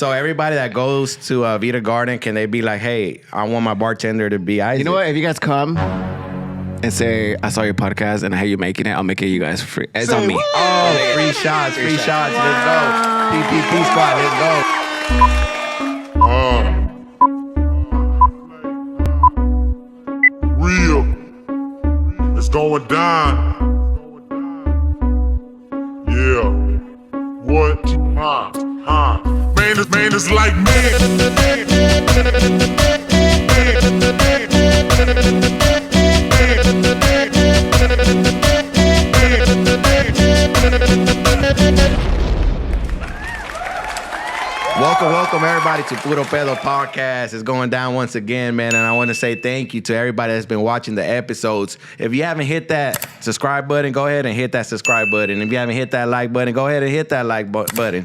So everybody that goes to Vita Garden, can they be like, hey, I want my bartender to be Isaac? You know what? If you guys come and say, I saw your podcast and how you making it, I'll make it you guys free. It's on me. Oh, free shots. Let's go. PPP squad, let's go. Real. It's going down. Yeah. What? Man, it's like me. Welcome everybody to PuroPedoPodcast. It's going down once again, man, and I want to say thank you to everybody that's been watching the episodes. If you haven't hit that subscribe button, go ahead and hit that subscribe button. If you haven't hit that like button, go ahead and hit that like button.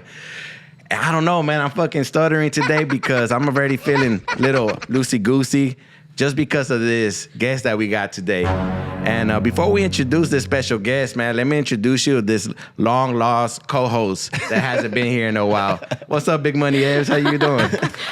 I don't know, man. I'm fucking stuttering today because I'm already feeling a little loosey-goosey just because of this guest that we got today. And before we introduce this special guest, man, let me introduce you to this long-lost co-host that hasn't been here in a while. What's up, Big Money Evs? How you doing?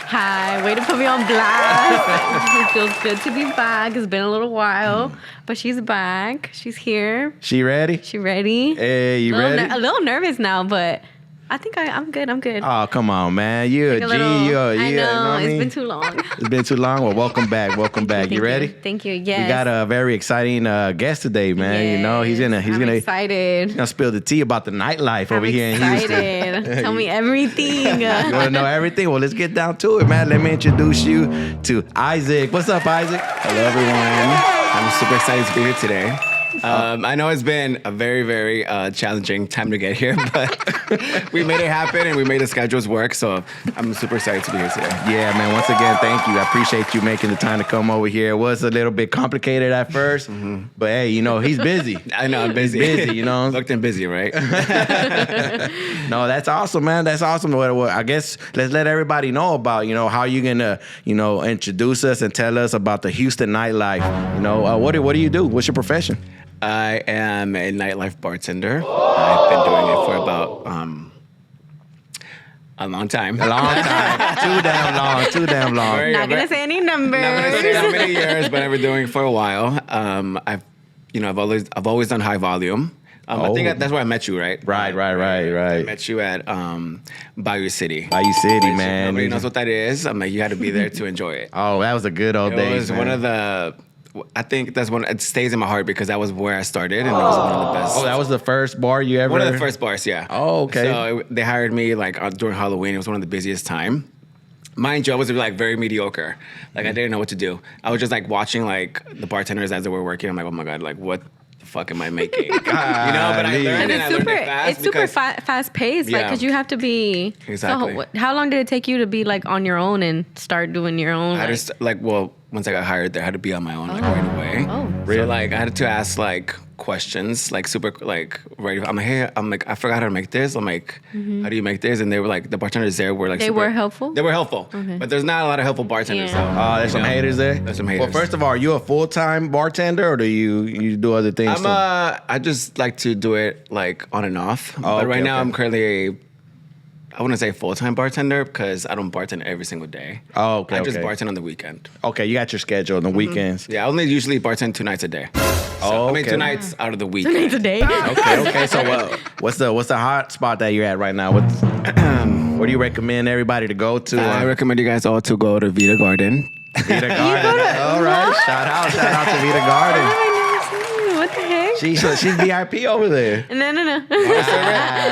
Hi. Way to put me on blast. It feels good to be back. It's been a little while, but she's back. She's here. She ready? She ready? Hey, you ready? A little nervous now, but I think I'm good. I'm good. Oh, come on, man. You a G. I know. It's been too long. It's been too long. Well, welcome back. You ready? Thank you. Yes. We got a very exciting guest today, man. Yes. You know, he's gonna excited. He's gonna spill the tea about the nightlife over here in Houston. Tell me everything. You wanna know everything? Well, let's get down to it, man. Let me introduce you to Isaac. What's up, Isaac? Hello, everyone. I'm super excited to be here today. I know it's been a very, very challenging time to get here, but we made it happen and we made the schedules work. So I'm super excited to be here today. Yeah, man. Once again, thank you. I appreciate you making the time to come over here. It was a little bit complicated at first, but hey, you know, he's busy. I know, I'm busy. He's busy, you know. Looked and busy, right? No, that's awesome, man. That's awesome. Well, I guess let's let everybody know about, you know, how you're gonna, you know, introduce us and tell us about the Houston nightlife. You know, what do you do? What's your profession? I am a nightlife bartender. I've been doing it for about a long time. A long time. Too damn long. Not gonna say any numbers. Not gonna say how many years, but I've been doing it for a while. I've always done high volume. I think that's where I met you, right? Right. I met you at Bayou City. Bayou City, man. Nobody knows what that is. I'm like, you had to be there to enjoy it. Oh, that was a good old day. It was one of the. I think that's one. It stays in my heart because that was where I started, and it was one of the best. Oh, that was the first bar you ever. One of the first bars, yeah. Oh, okay. So they hired me like during Halloween. It was one of the busiest time. Mind you, I was like very mediocre. Like I didn't know what to do. I was just like watching like the bartenders as they were working. I'm like, oh my god, like what the fuck am I making? But I learned and I learned it fast. It's super fast paced, like because you have to be. Exactly. So how long did it take you to be like on your own and start doing your own? I just once I got hired there, I had to be on my own like right away. Oh, really? So like I had to ask like questions, like super like right. I'm like, hey, I forgot how to make this. I'm like, how do you make this? And they were like, the bartenders there were like, they were helpful. They were helpful, but there's not a lot of helpful bartenders. Yeah. So, there's some haters there. There's some haters. Well, first of all, are you a full-time bartender or do you do other things? I just like to do it like on and off. But right now I'm currently I wouldn't say full-time bartender because I don't bartend every single day. Oh, okay. I just bartend on the weekend. Okay, you got your schedule on the weekends. Yeah, I only usually bartend 2 nights a day. So, I mean, 2 nights out of the week. 2 nights a day. Okay. So what's the hot spot that you're at right now? What do you recommend everybody to go to? I recommend you guys all to go to Vita Garden. Vita Garden. All right. Shout out to Vita Garden. What the heck? She's VIP over there. No.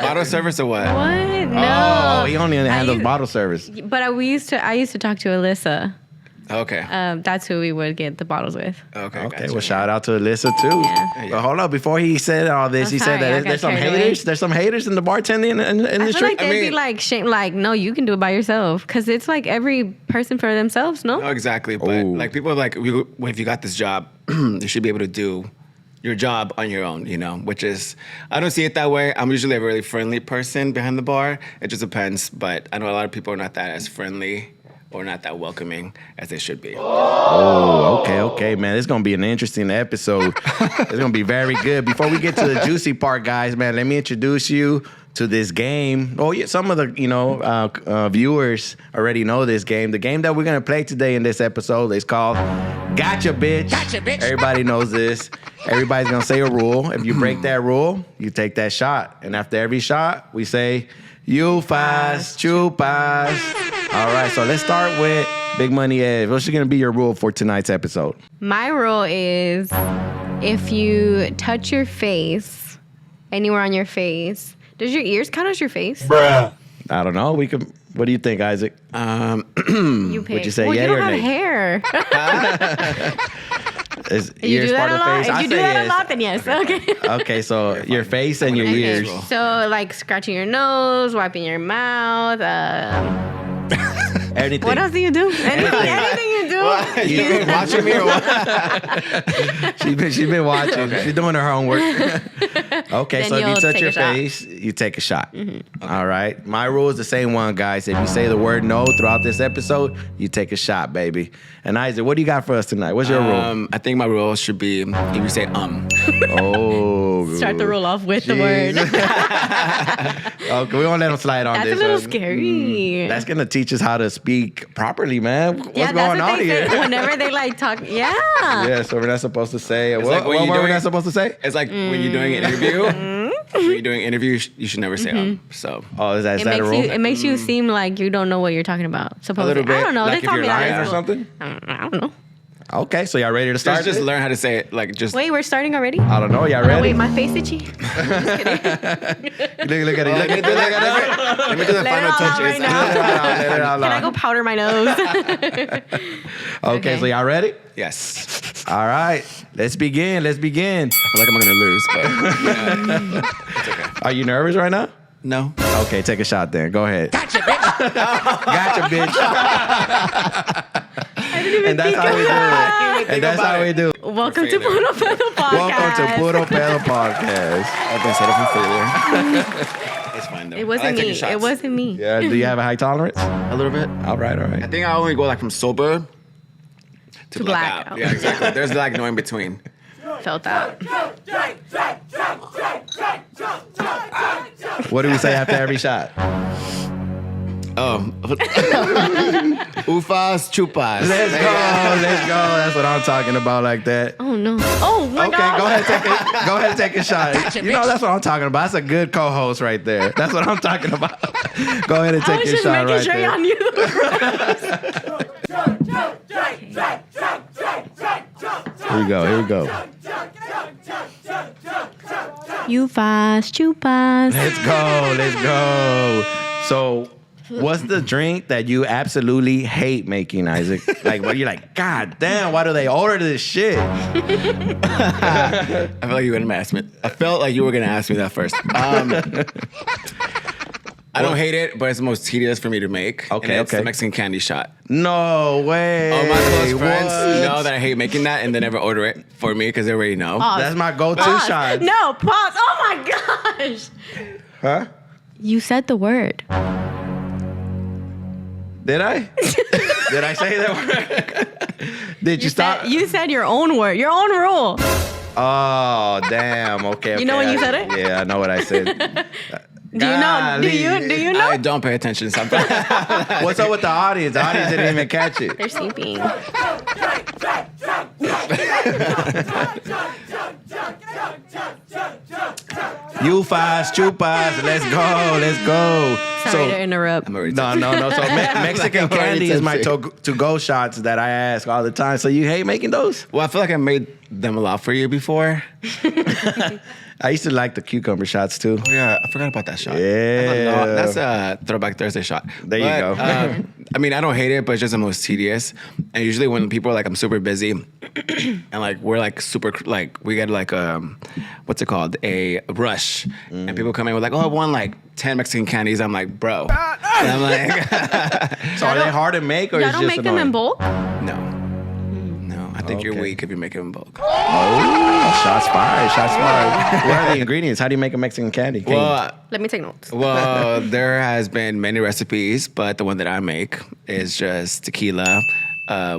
Bottle service or what? What? No. Oh, he only handles bottle service. But I used to talk to Alyssa. Okay. That's who we would get the bottles with. Okay. Okay. Gotcha. Well, shout out to Alyssa too. Yeah. But hold up, before he said all this, he said that there's some haters. There's some haters in the bartending industry. I feel like they'd be like, like, no, you can do it by yourself, because it's like every person for themselves, no? No, exactly. But like people are like, if you got this job, you should be able to do your job on your own, you know, which is, I don't see it that way. I'm usually a really friendly person behind the bar. It just depends. But I know a lot of people are not that as friendly or not that welcoming as they should be. Oh, okay, man. It's going to be an interesting episode. It's going to be very good. Before we get to the juicy part, guys, man, let me introduce you to this game. Oh, yeah, some of the viewers already know this game. The game that we're gonna play today in this episode is called Gotcha Bitch. Gotcha Bitch. Everybody knows this. Everybody's gonna say a rule. If you break that rule, you take that shot. And after every shot, we say, "You fast, chupas." All right, so let's start with Big Money Ed. What's gonna be your rule for tonight's episode? My rule is if you touch your face, anywhere on your face, does your ears count as your face? Bruh. I don't know. What do you think, Isaac? You pick. Would you say well, yay you don't or have nay? hair. Is If you ears do that part a of the lot, face? if I you do say that a yes. lot, then yes. Okay. Okay, so your face and your ears. So like scratching your nose, wiping your mouth. Anything. What else do you do? Anything you do. You been watching me or what? She's been watching. Okay. She's doing her homework. Okay, Then so if you you'll touch take your a shot. face, you take a shot. All right. My rule is the same one, guys. If you say the word no throughout this episode, you take a shot, baby. And Isaac, what do you got for us tonight? What's your rule? I think my rule should be if you say Oh. Start the rule off with the word. Okay, we won't let him slide on That's this. a little one. scary. That's gonna teach us how to speak properly, man. What's yeah, going that's on what they here? say whenever they like talk. Yeah. Yeah, so we're not supposed to say. What, like when what you're were we doing- not supposed to say? It's like when you're doing an interview. When you're doing an interview, you should never say So Oh, is that It a makes rule? you. It makes you seem like you don't know what you're talking about. Supposedly, little bit, I don't know. like They if taught you're me that. lying in or school. something? I don't know. Okay, so y'all ready to start? just this? learn how to say it. Like just Wait, we're starting already? I don't know. Y'all Oh, ready? wait, my face itchy. Look at it. Look at it. let me do Look at it. Let me do the Let it final all out touches. right now. Let it out Can I loud. go powder my nose? Okay, so y'all ready? Yes. All right, let's begin. Let's begin. I feel like I'm gonna lose, but Are you nervous right now? no. Okay, take a shot then. Go ahead. Gotcha, bitch. Gotcha, bitch. And that's how we do it. And that's how we do it. Welcome to failure. PuroPedoPodcast. Welcome to Pedo Podcast. I've been set up for failure. It's fine though. It I wasn't like taking me. shots. It wasn't me. Yeah, do you have a high tolerance? A little bit. All right, all I right. think I only go like from sober to black blackout. out. Yeah, exactly. There's like no in between. Felt that. What do we say after every shot? Oh. Ufas chupas. Let's go, let's go. That's what I'm talking about, like that. Oh no. Oh my Okay, God. go ahead, go ahead, and take a shot. You know that's what I'm talking about. That's a good co-host right there. That's what I'm talking about. Go ahead and I take was your just shot making right sure there. y'all knew the rules. Here we go. Here we go. You fast, chupas. Let's go. Let's go. So, what's the drink that you absolutely hate making, Isaac? Like, what you're like, God damn, why do they order this shit? I feel like you were gonna ask me. I felt like you were gonna ask me that first. I don't hate it, but it's the most tedious for me to make. Okay, and it's okay. the Mexican candy shot. No way. All my close friends What? know that I hate making that, and they never order it for me because they already know. That's my go-to Pause. shot. No, pause. Oh my gosh. Huh? You said the word. Did I? Did I say that word? Did you, stop? You said your own word, your own rule. Oh, damn. Okay. You know okay. when you said it? Yeah, I know what I said. Do you know? Do you know? I don't pay attention sometimes. What's up with the audience? The audience didn't even catch it. They're sleeping. You fast, chupas. Let's go. Let's go. Sorry to interrupt. I'm already No. So Mexican I'm already candy is my tipsy. to-go shots that I ask all the time. So you hate making those? Well, I feel like I made them a lot for you before. I used to like the cucumber shots too. Oh yeah, I forgot about that shot. Yeah. No, that's a Throwback Thursday shot. There you go. I mean, I don't hate it, but it's just the most tedious. And usually when people are like, I'm super busy, and like we're like super like we get like what's it called, a rush, and people come in with like, oh, I want like 10 Mexican candies. I'm like, bro. And I'm like, So are they hard to make or Y'all is don't just make them in annoying? bulk? no. I think you're Okay. weak if you make it in bulk. Oh, shots fired. Shots fired. What are the ingredients? How do you make a Mexican candy? Can you- Well, Let me take notes. Well, there has been many recipes, but the one that I make is just tequila,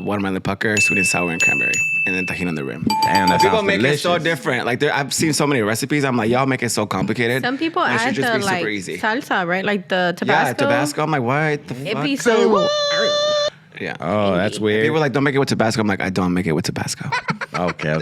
watermelon pucker, sweet and sour, and cranberry, and then tahini on the rim. Damn, that People sounds make delicious. it so different. Like I've seen so many recipes. I'm like, y'all make it so complicated. Some people And it should add just the be like super easy. salsa, right? Like the Tabasco. Yeah, Tabasco. I'm like, what the It'd fuck? be so. Yeah. Oh, that's weird. People are like, don't make it with Tabasco. I'm like, I don't make it with Tabasco. Okay. I'm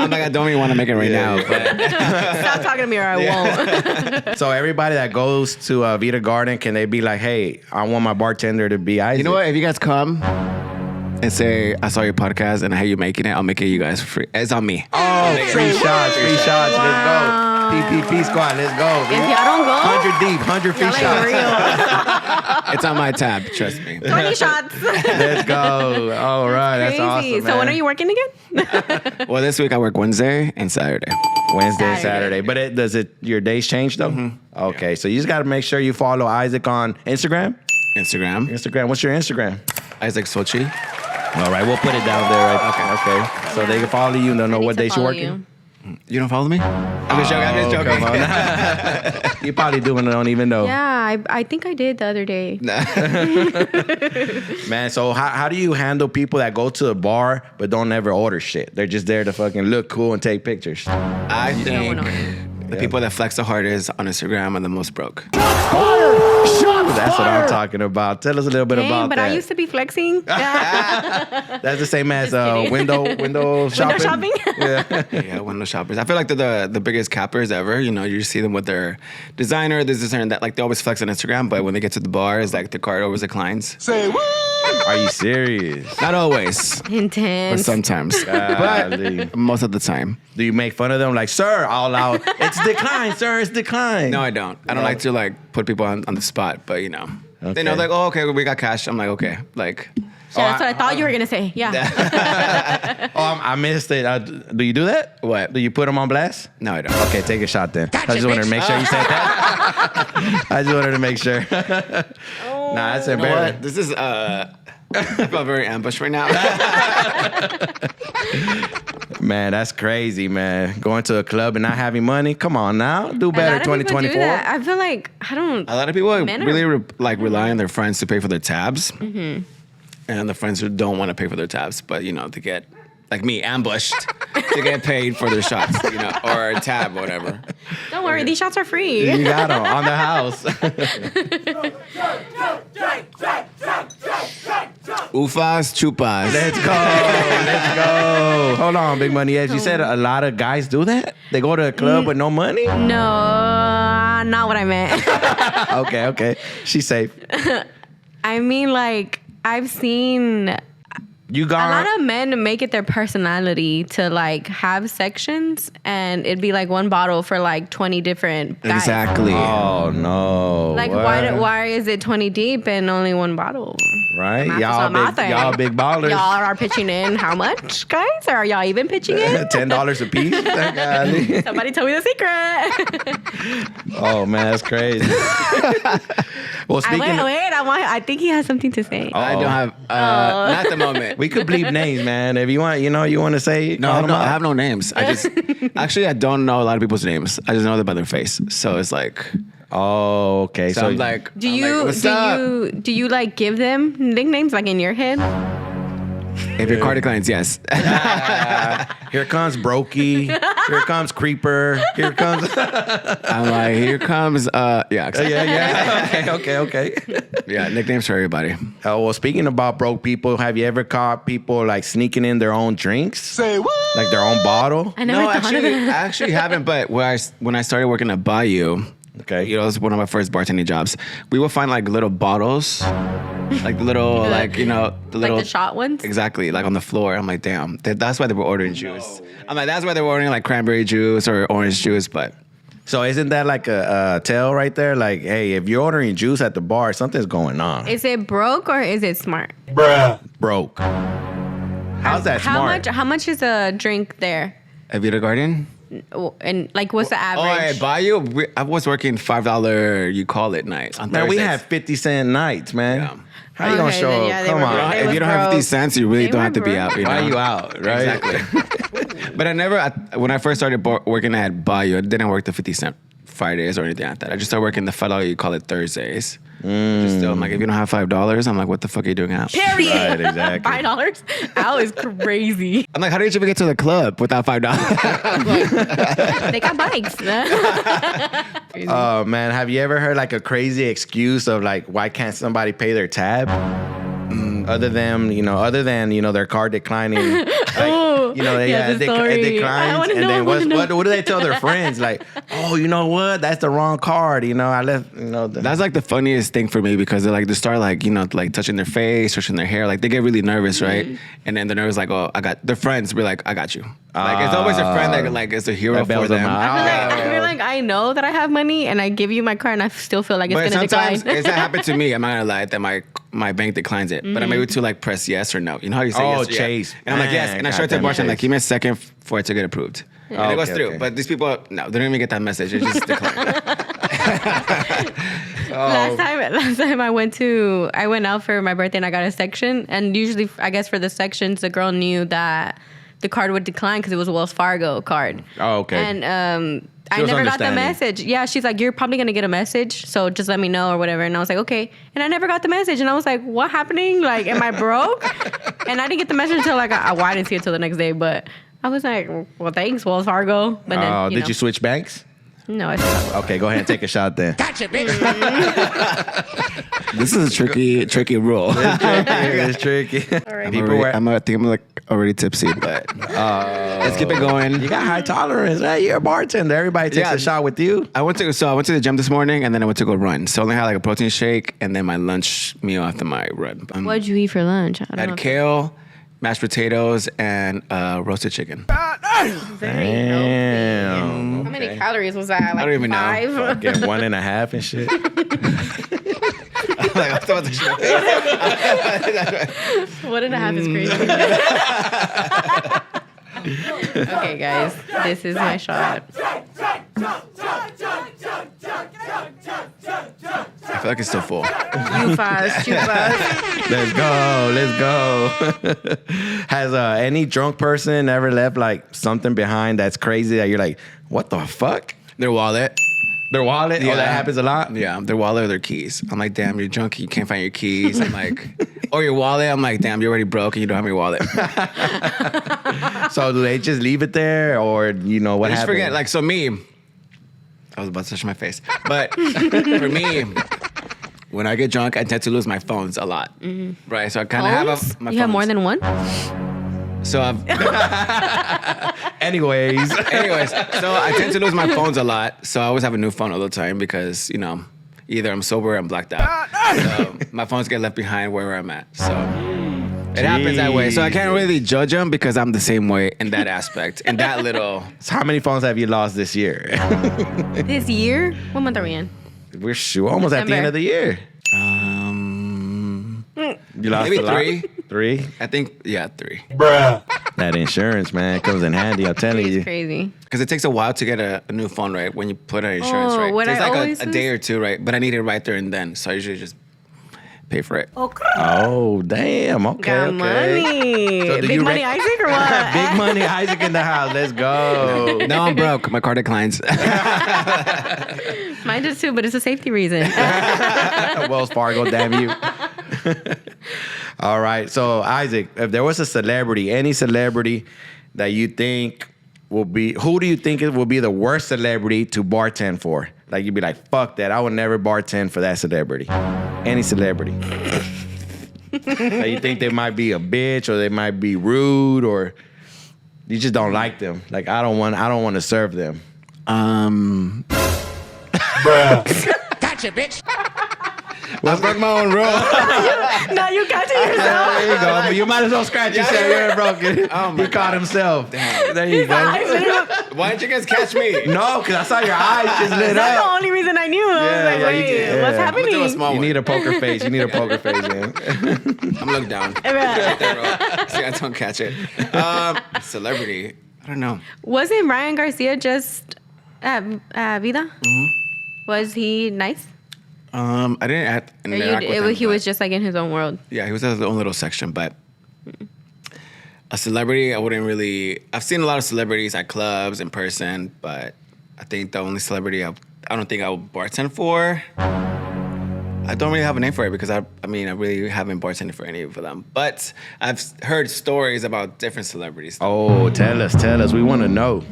like, I don't even want to make it right now. But Stop talking to me or I won't. So everybody that goes to Vita Garden, can they be like, hey, I want my bartender to be Isaac? you know what? If you guys come and say, I saw your podcast and how you making it, I'll make it you guys for free. It's on me. Oh, free shots. Let's go. PPP squad, let's go. If y'all don't go, 100 deep, 100 free y'all shots. ain't real. It's on my tab. Trust me. 20 shots. Let's go. All right, that's awesome. So when are you working again? Well, this week I work Wednesday and Saturday. Wednesday and Saturday. Saturday. But does your days change though? Mm-hmm. Okay, so you just got to make sure you follow Isaac on Instagram. Instagram. What's your Instagram? Isaac Sochi. All right, we'll put it down there. Right? Okay. So they can follow you and they'll know what days you're working. You don't follow me? I'm just joking. Come on. You probably doing it, don't even know. Yeah, I think I did the other day. Man, so how do you handle people that go to a bar but don't ever order shit? They're just there to fucking look cool and take pictures. I think No. the people that flex the hardest on Instagram are the most broke. That's what I'm talking about. Tell us a little bit Dang, about but that. I used to be flexing. That's the same as kidding. window shopping. shopping? Yeah, window shoppers. I feel like they're the biggest cappers ever. You know, you see them with their designer, this and that. Like they always flex on Instagram, but when they get to the bar, it's like the card always declines. Are you serious? Not always, but Intense. sometimes. Golly. But most of the time. Do you make fun of them like, sir, all out? It's declined, sir. It's declined. No, I don't. I don't like to like put people on the spot, but you know. Okay. They know like, oh, okay, we got cash. I'm like, okay. Like, Yeah, that's what I thought you were gonna say. Yeah. I missed it. Do you do that? What? Do you put them on blast? no, I don't. Okay, take a shot then. I just wanted to make sure you said that. I just wanted to make sure. Nah, that's You know embarrassing. what? This is I feel very ambushed right now. Man, that's crazy, man. Going to a club and not having money. Come on now. Do better A lot of people do 2024. that. I feel like I don't. A lot of people Men are- really rely on their friends to pay for their tabs, and the friends who don't want to pay for their tabs, but you know, to get like me ambushed to get paid for their shots, you know, or a tab, or whatever. Don't worry, these shots are free. You got them on the house. Ufas, chupas. Let's go. Let's go. Hold on, Big Money Edge. You said a lot of guys do that? They go to a club with no money? No, not what I meant. Okay. She's safe. I mean, like I've seen You a got lot of men make it their personality to like have sections, and it'd be like one bottle for like 20 different guys. Exactly. Oh no. Like What? why is it 20 deep and only one bottle? Right? Math is Y'all not my big, thing. y'all big ballers. Y'all are pitching in how much, guys? Or are y'all even pitching in? $10 a piece? Golly. Somebody tell me the secret. Oh man, that's crazy. Well, speaking I think he has something to say. I don't have not at the moment. we could bleep names, man. If you want, you want to say No, call I them out. have no names. I just actually I don't know a lot of people's names. I just know them by their face. So it's like, Oh, okay. so I'm like, Do I'm you like, what's up? do you like give them nicknames like in your head? If your card declines, yes. Here comes Brokey. Here comes Creeper. Here comes. I'm like, here comes, yeah, Okay. yeah, nicknames for everybody. Well, speaking about broke people, have you ever caught people like sneaking in their own drinks? Say what? Like their own bottle? I never No, thought of I it. actually haven't. But when I started working at Bayou, Okay. you know, it was one of my first bartending jobs. We would find like little bottles, like the little, like, you know, the little Like the shot ones? Exactly, like on the floor. I'm like, damn, that's why they were ordering juice. I'm like, that's why they were ordering like cranberry juice or orange juice. But So isn't that like a tell right there? Like, hey, if you're ordering juice at the bar, something's going on. Is it broke or is it smart? Broke. How's that smart? How much is a drink there? at Vita Garden. And like, what's the Oh, average? at Bayou, I was working $5 you call it night on Man, we Thursdays. have 50-cent nights, man. Yeah. How you gonna Okay, show then, up? yeah, they Come were on. broke. They If was you don't have 50 broke. cents, you really They don't were have to be broke. out. You know? Why are you out, right? Exactly. But when I first started working at Bayou, I didn't work the 50 cent Fridays or anything like that. I just started working the $5 you call it Thursdays. Just still, I'm like, if you don't have $5, I'm like, what the fuck are you doing out? Period. Right, exactly. $5 out is crazy. I'm like, how did you even get to the club without $5? They got bikes. Oh man, have you ever heard like a crazy excuse of like why can't somebody pay their tab? Other than their card declining, like, it declines, and then what do they tell their friends? Like, oh, you know what? That's the wrong card. I left. That's like the funniest thing for me because they start like touching their face, touching their hair. Like they get really nervous, right? And then the nervous like, oh, their friends be like, I got you. Like it's always a friend that like is a hero That for bails them them. out. I feel like I know that I have money and I give you my card and I still feel like it's But going to decline. sometimes it's that happened to me. I'm not gonna lie that my bank declines it, but I'm able to like press yes or no. You know how you say yes? Or Chase. Yeah. And I'm like yes, and I show it to the bartender. I'm like, give me a second for it to get approved. And it goes through. okay. But these people, no, they don't even get that message. It just decline. Last time I went out for my birthday and I got a section, and usually I guess for the sections the girl knew that the card would decline because it was a Wells Fargo card. Oh, okay. And I was never got the understanding. message. Yeah, she's like, you're probably gonna get a message, so just let me know or whatever. And I was like, okay. And I never got the message, and I was like, what happening? Like, am I broke? And I didn't get the message until like I didn't see it till the next day, but I was like, well, thanks, Wells Fargo. But then, Did you switch banks? No, I still Okay, go ahead and take a shot then. This is a tricky rule. It's tricky. All right. I think I'm like already tipsy, but let's keep it going. You got high tolerance, right? You're a bartender. Everybody takes Yeah. a shot with you. I went to the gym this morning and then I went to go run. So I only had like a protein shake and then my lunch meal after my run. What'd you eat for lunch? I I don't had know. kale, mashed potatoes, and roasted chicken. Very Damn. How many calories was that? Like I don't even know. 5? Fucking 1.5 and shit. Like, I thought this shit. 1.5 is crazy. Okay, guys, this is my shot. I feel like it's still full. You fast, you fast. Let's go. Has any drunk person ever left like something behind that's crazy that you're like, what the fuck? Their wallet. Their wallet? Oh, that happens a lot? Yeah, their wallet or their keys. I'm like, damn, you're drunk, you can't find your keys. I'm like, or your wallet. I'm like, damn, you're already broke and you don't have your wallet. So do they just leave it there or, what I just happens? forget. Like, so me, I was about to touch my face. But for me, when I get drunk, I tend to lose my phones a lot. Right? So I kind of have my You have phones. more than one? So Anyways. so I tend to lose my phones a lot. So I always have a new phone all the time because, either I'm sober or I'm blacked out. So my phones get left behind where I'm at. So it happens that way. So I can't really judge them because I'm the same way in that aspect. In that little... So how many phones have you lost this year? This year? What month are we in? We're almost at the December. end of the year. You lost Maybe a lot? 3. 3? I think, 3. That insurance, man, comes in handy. I'm telling It's you. crazy. Because it takes a while to get a new phone, right? When you put on insurance, Oh, right? what It takes I like always a day or two, right? But I need it right there and then. So I usually just pay for it. Oh, damn. Okay. Got okay. money. So do Big you money rec- Isaac or what? Big money Isaac in the house. Let's go. No, I'm broke. My card declines. Mine does too, but it's a safety reason. Wells Fargo, damn you. All right. So, Isaac, if there was a celebrity, any celebrity that you think will be, who do you think it will be the worst celebrity to bartend for? Like, you'd be like, fuck that. I would never bartend for that celebrity. Any celebrity. Like, you think they might be a bitch or they might be rude or you just don't like them. Like, I don't want to serve them. I broke my own rule. No, you got to yourself. There you go. But you might as well scratch yourself. You're broken. Oh my He caught himself. There you go. Why didn't you guys catch me? No, because I saw your eyes just lit That's the up. only reason I knew. I was Yeah, like, yeah, you wait, did. what's Yeah. I'm gonna do a happening? small You one. need a poker face. You need a poker face, man. I'm looked down. See, I don't catch it. Celebrity. I don't know. Wasn't Ryan Garcia just at Vida? Was he nice? I didn't Or interact with him. he was but- just like in his own world. Yeah, he was at his own little section, but a celebrity, I wouldn't really. I've seen a lot of celebrities at clubs in person, but I think the only celebrity I don't think I would bartend for. I don't really have a name for it because I really haven't bartended for any of them. But I've heard stories about different celebrities. Oh, tell us. We want to know.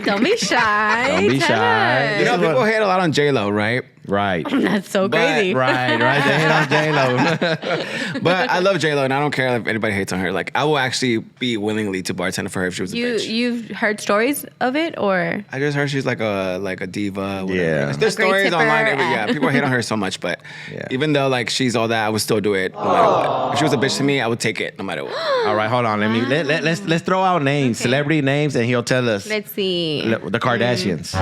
Don't be shy. Don't be Tell shy. us. You know, people hate a lot on J-Lo, right? Right. That's so But- crazy. Right. They hate on J-Lo. But I love J-Lo, and I don't care if anybody hates on her. Like, I will actually be willingly to bartend for her if she was a bitch. You've heard stories of it, or I just heard she's like a diva. Whatever. Yeah. There's A great stories tipper. online. Yeah, people hate on her so much, but even though like she's all that, I would still do it no matter what. If she was a bitch to me, I would take it no matter what. All right, hold on. Let's throw out names, celebrity names, and he'll tell us let's see. the Kardashians.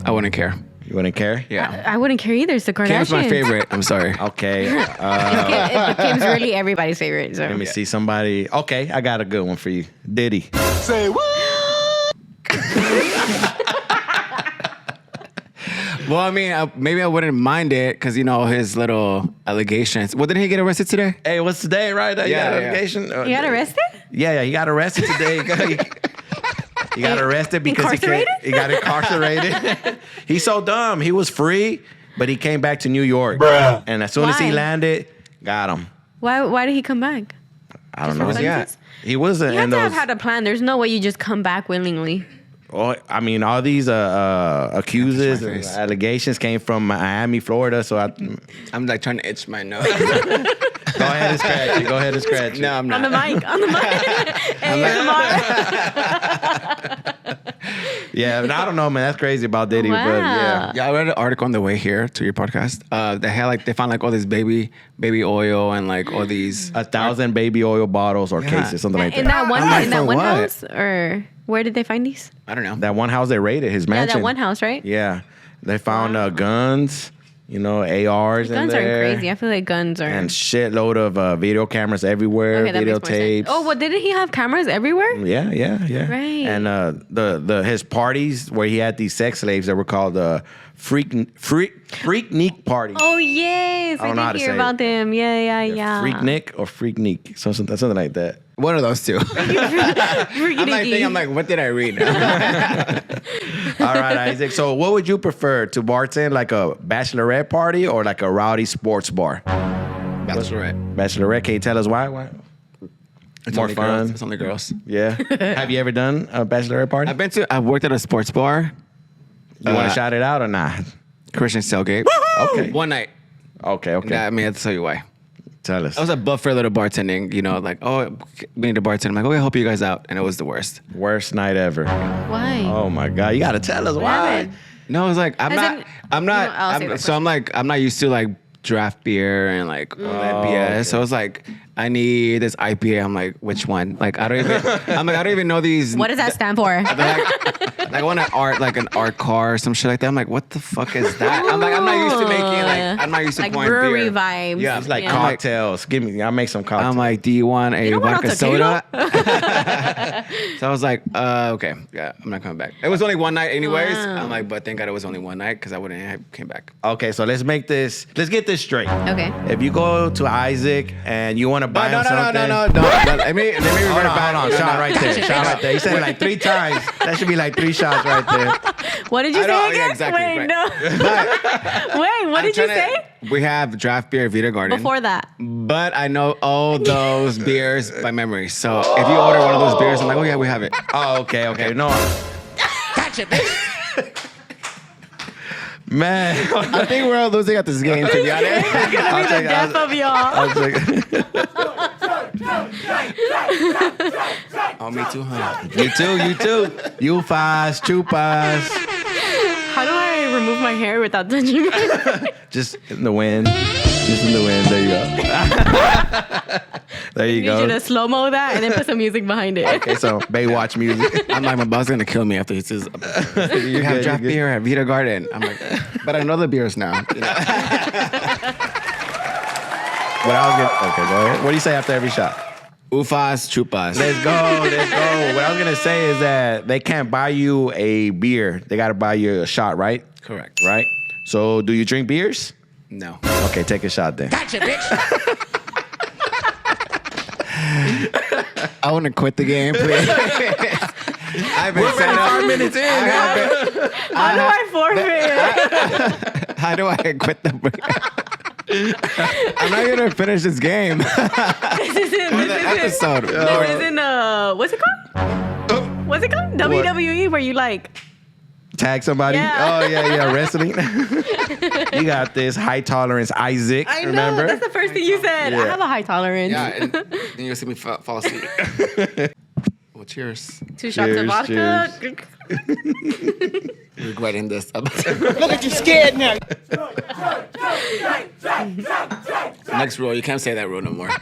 I wouldn't care. You wouldn't care? Yeah, I wouldn't care either. It's the Kardashians. Kim's my favorite. I'm sorry. Okay. Kim's really everybody's favorite. So. Let me see somebody. Okay, I got a good one for you. Diddy. Say what? Well, I mean, maybe I wouldn't mind it because you know his little allegations. Well, didn't he get arrested today? Hey, what's today, right? You Yeah, got yeah. allegation? You got arrested? Yeah, he got arrested today. He got arrested because he got incarcerated. He's so dumb. He was free, but he came back to New York. Bruh. And as soon as he Why? landed, got him. Why did he come back? I don't know. Where's he at? He wasn't You have in to those. have had a plan. There's no way you just come back willingly. Oh, I mean, all these accusers my and face. allegations came from Miami, Florida. So I'm like trying to itch my nose. go ahead and scratch it. Go ahead and scratch it. No, I'm On the not. mic. ASMR. Yeah, but I don't know, man. That's crazy about Diddy, but yeah. Wow. Yeah, I read an article on the way here to your podcast. They found like all this baby oil and like all these 1,000 baby oil bottles or Yeah. cases, something like In that. that one, I'm like, in that for one what? house, or where did they find these? I don't know. That one house they raided, his Yeah, mansion. that one house, right? Yeah, they found guns, ARs in Guns there. are crazy. I feel like guns are. And shitload of video cameras everywhere, Okay, that makes more sense. videotapes. Oh, well, didn't he have cameras everywhere? Yeah. Right. And the his parties where he had these sex slaves that were called Freaknik parties. Oh yes, I don't know how did to hear say about them. Yeah. Freaknik or Freaknik, something like that. One of those two. I'm like, what did I read? All right, Isaac. So, what would you prefer to bartend, like a bachelorette party or like a rowdy sports bar? Bachelorette. Bachelorette. Can you tell us why? It's More only fun. Girls. It's only girls. Yeah. Have you ever done a bachelorette party? I've worked at a sports bar. You want to shout it out or not? Christian Tailgate. Okay. One night. Okay. I mean, I have to tell you why. Tell us. I was at Buffet Little Bartending, like, oh, we need a bartender. I'm like, okay, I'll help you guys out. And it was the worst. Worst night ever. Why? Oh my God. You got to tell us why. happened? No, I was like, I'm As not, in- I'm not, I'll save that so I'm like, I'm not used to like draft beer and like all that BS. okay. So I was like, I need this IPA. I'm like, which one? Like, I don't even know these. What does that stand for? Like I want an art car or some shit like that. I'm like, what the fuck is that? I'm like, I'm not used to making I'm not used to Like pouring brewery beer. vibes. Yeah, It's like Yeah. cocktails. I'll make some cocktails. I'm like, do you want a don't want vodka no soda? tequila? So I was like, okay, yeah, I'm not coming back. It was only one night anyways. Wow. I'm like, but thank God it was only one night because I wouldn't have came back. Okay, so let's get this straight. Okay. If you go to Isaac and you want to buy No, him something. no. Let me Hold revert on, back. hold on. Shot right there. Shot right there. He said it like 3 times. That should be like 3 shots right there. What did you I know, say yeah, again? exactly, Wait, right. no. Wait, what did you say? We have draft beer Vita Garden. Before that. But I know all those beers by memory. So if you order one of those beers, I'm like, oh yeah, we have it. Oh, okay. No. Man. I think we're all losing at this game, to be honest. It's gonna be the death of y'all. Oh, me too, huh? Me too, you too. You fast, chupas. How do I remove my hair without touching it? Just in the wind. Just in the wind. There you go. There you You should go. have slow-mo that and then put some music behind it. Okay, so Baywatch music. I'm like, my boss gonna kill me after he says, you have draft beer at Vita Garden. I'm like, but I know the beers now. You know? Okay, go ahead. What do you say after every shot? Ufas, chupas. Let's go. What I was gonna say is that they can't buy you a beer. They gotta buy you a shot, right? Correct. Right? So do you drink beers? No. Okay, take a shot then. Gotcha, bitch. I want to quit the game, please. I've been We're set up. 5 minutes in. How do I forfeit? How do I quit the break? I'm not gonna finish this game. This isn't Episode. This isn't what's it called? What's it called? WWE, where you like Tag somebody. Yeah. Oh yeah, wrestling. You got this high tolerance, Isaac. I know remember? that's the first thing you said. Yeah. I have a high tolerance. Yeah, and then you'll see me fall asleep. Well, cheers. 2 shots of vodka. Regretting this. Look at you scared now. Next rule, you can't say that rule no more. Right?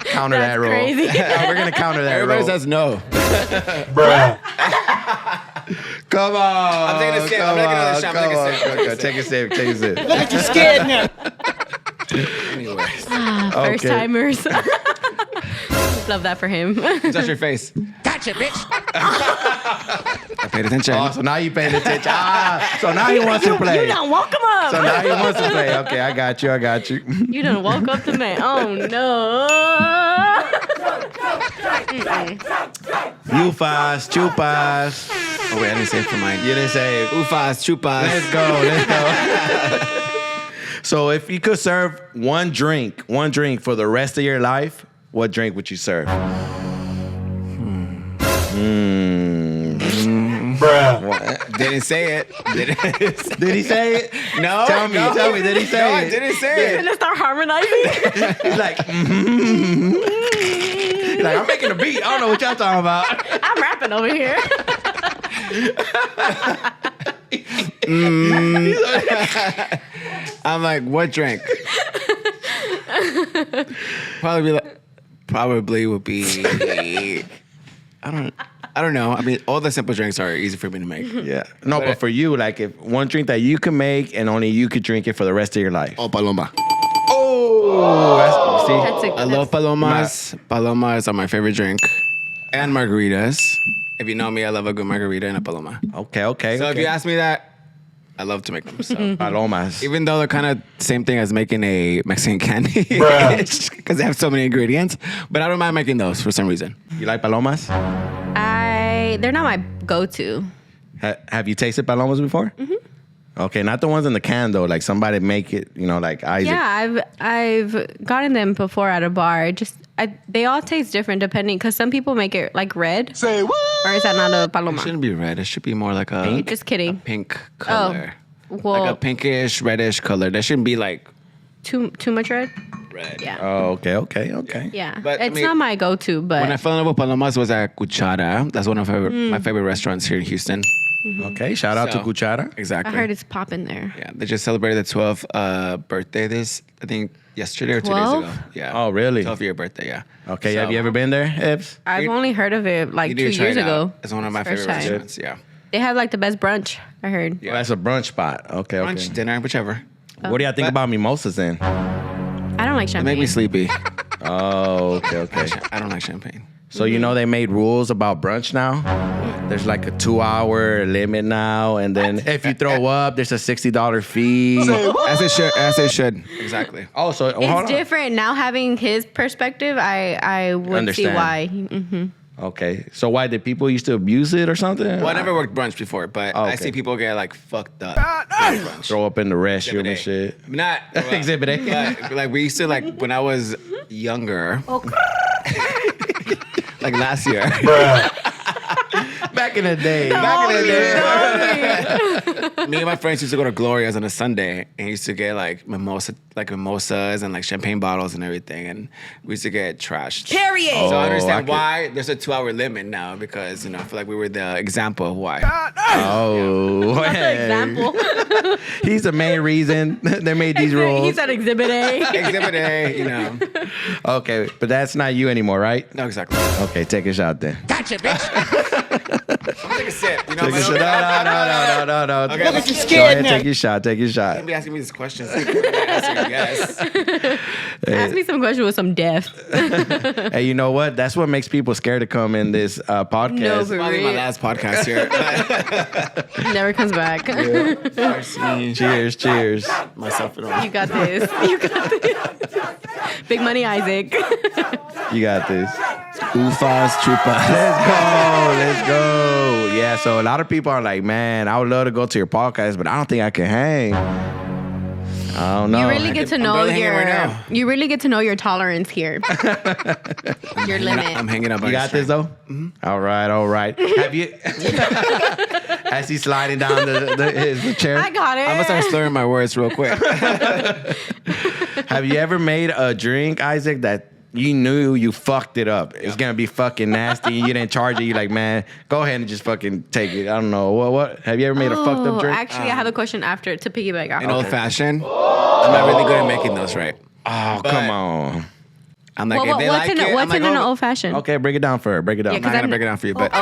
Counter that That's rule. crazy. Yeah, we're gonna counter that Everybody rule. says no. Bruh. Come on. I'm taking a sip. I'm taking another shot. I'm taking a sip. Okay, take a sip. Take a sip. Look at you scared now. Anyways, First Okay. timers. Love that for him. touch your face. Gotcha, bitch. I paid attention. Oh, so now you paying attention. So now he wants to play. You done woke him up. So now he wants to play. Okay, I got you. You done woke up the man. Oh no. Ufas, chupas. Oh wait, I didn't say it for mine. You didn't say it. Ufas, chupas. Let's go. So if you could serve one drink for the rest of your life, what drink would you serve? Bruh. Didn't say it. Did he say it? No. Tell me, did he say No, I it? didn't say it. Gonna start harmonizing. He's like, He's like, I'm making a beat. I don't know what y'all talking about. I'm rapping over here. I'm like, what drink? Probably would be. I don't know. I mean, all the simple drinks are easy for me to make. Yeah. No, but for you, like if one drink that you can make and only you could drink it for the rest of your life. Oh, paloma. Oh, see? That's I love palomas. Palomas are my favorite drink. And margaritas. If you know me, I love a good margarita and a paloma. Okay. So if you ask me that, I love to make them. So. Palomas. Even though they're kind of same thing as making a Mexican candy. Bruh. Because they have so many ingredients. But I don't mind making those for some reason. You like palomas? They're not my go-to. Have you tasted palomas before? Mm-hmm. Okay, not the ones in the can though. Like somebody make it, like Isaac. Yeah, I've gotten them before at a bar. They all taste different depending, because some people make it like red. Say what? Or is that not a It paloma? shouldn't be red. It should be more like a Just kidding. pink color. Well, Like a pinkish, reddish color. That shouldn't be like too much red. red. Yeah. Oh, okay. Yeah, But, I it's mean, not my go-to, but When I fell in love with palomas was at Cuchara. That's one of my favorite restaurants here in Houston. Okay, shout out to So- Cuchara. Exactly. I heard it's popping there. Yeah, they just celebrated the 12th birthday I think yesterday or 2 days 12? ago. Yeah. Oh, really? 12th-year birthday, yeah. Okay, So, have you ever been there, Ebbs? I've You- only heard of it like you 2 need to try years it out. ago. It's one of my First favorite time. restaurants, yeah. They have like the best brunch, I heard. Yeah. Oh, that's a brunch spot. Okay. Lunch, dinner, whichever. What do y'all think But- about mimosas then? I don't like They champagne. make me sleepy. Oh, okay. I don't like champagne. So you know they made rules about brunch now? There's like a 2-hour limit now, and then if you throw up, there's a $60 fee. As it should. Exactly. Oh, so hold on. It's different now. Having his perspective, I would see Understand. why. Mm-hmm. Okay, so why did people used to abuse it or something? Well, I never worked brunch before, but Oh, I okay. see people get like fucked up. at brunch. Throw up in the restroom Exhibit and A. shit. Not Exhibit A. But, like we used to when I was younger. Like last year. Back in the day. Me and my friends used to go to Gloria's on a Sunday and used to get like mimosas and like champagne bottles and everything, and we used to get trashed. Period. So I I understand could- why there's a 2-hour limit now, because I feel like we were the example of why. Oh, That's hey. an example. He's the main reason they made these rules. He said Exhibit A. Exhibit A, Okay, but that's not you anymore, right? No, exactly. Okay, take a shot then. Gotcha, bitch. Take a sip. You know Take a shot. No. Okay, Look at you Go scared ahead, now. take your shot. Take your shot. Don't be asking me these questions. Yes. Ask me some question with some depth. Hey, you know what? That's what makes people scared to come in this podcast. No, for Probably my real. last podcast here. Never comes back. Cheers. Myself and all. You got this. You got this. Big money, Isaac. You got this. Ufas, chupas. Let's go. Yeah, so a lot of people are like, man, I would love to go to your podcast, but I don't think I can hang. I don't know. You really get to I'm know barely hanging right now. you really get to know your tolerance here. Your limit. I'm hanging up. You got this though? All right. Have you? As he's sliding down the chair. I got it. I'm gonna start slurring my words real quick. Have you ever made a drink, Isaac, that you knew you fucked it up? It's gonna be fucking nasty. You didn't charge it. You like, man, go ahead and just fucking take it. I don't know. What? Have you ever made a fucked up drink? Actually, I have a question after to piggyback off. An old fashioned. I'm not really good at making those right. Oh, come on. I'm like, if they like it, what's I'm like, in an oh, old fashioned? Okay, break it down for her. Break it down. Yeah, I'm not gonna break it down for you, but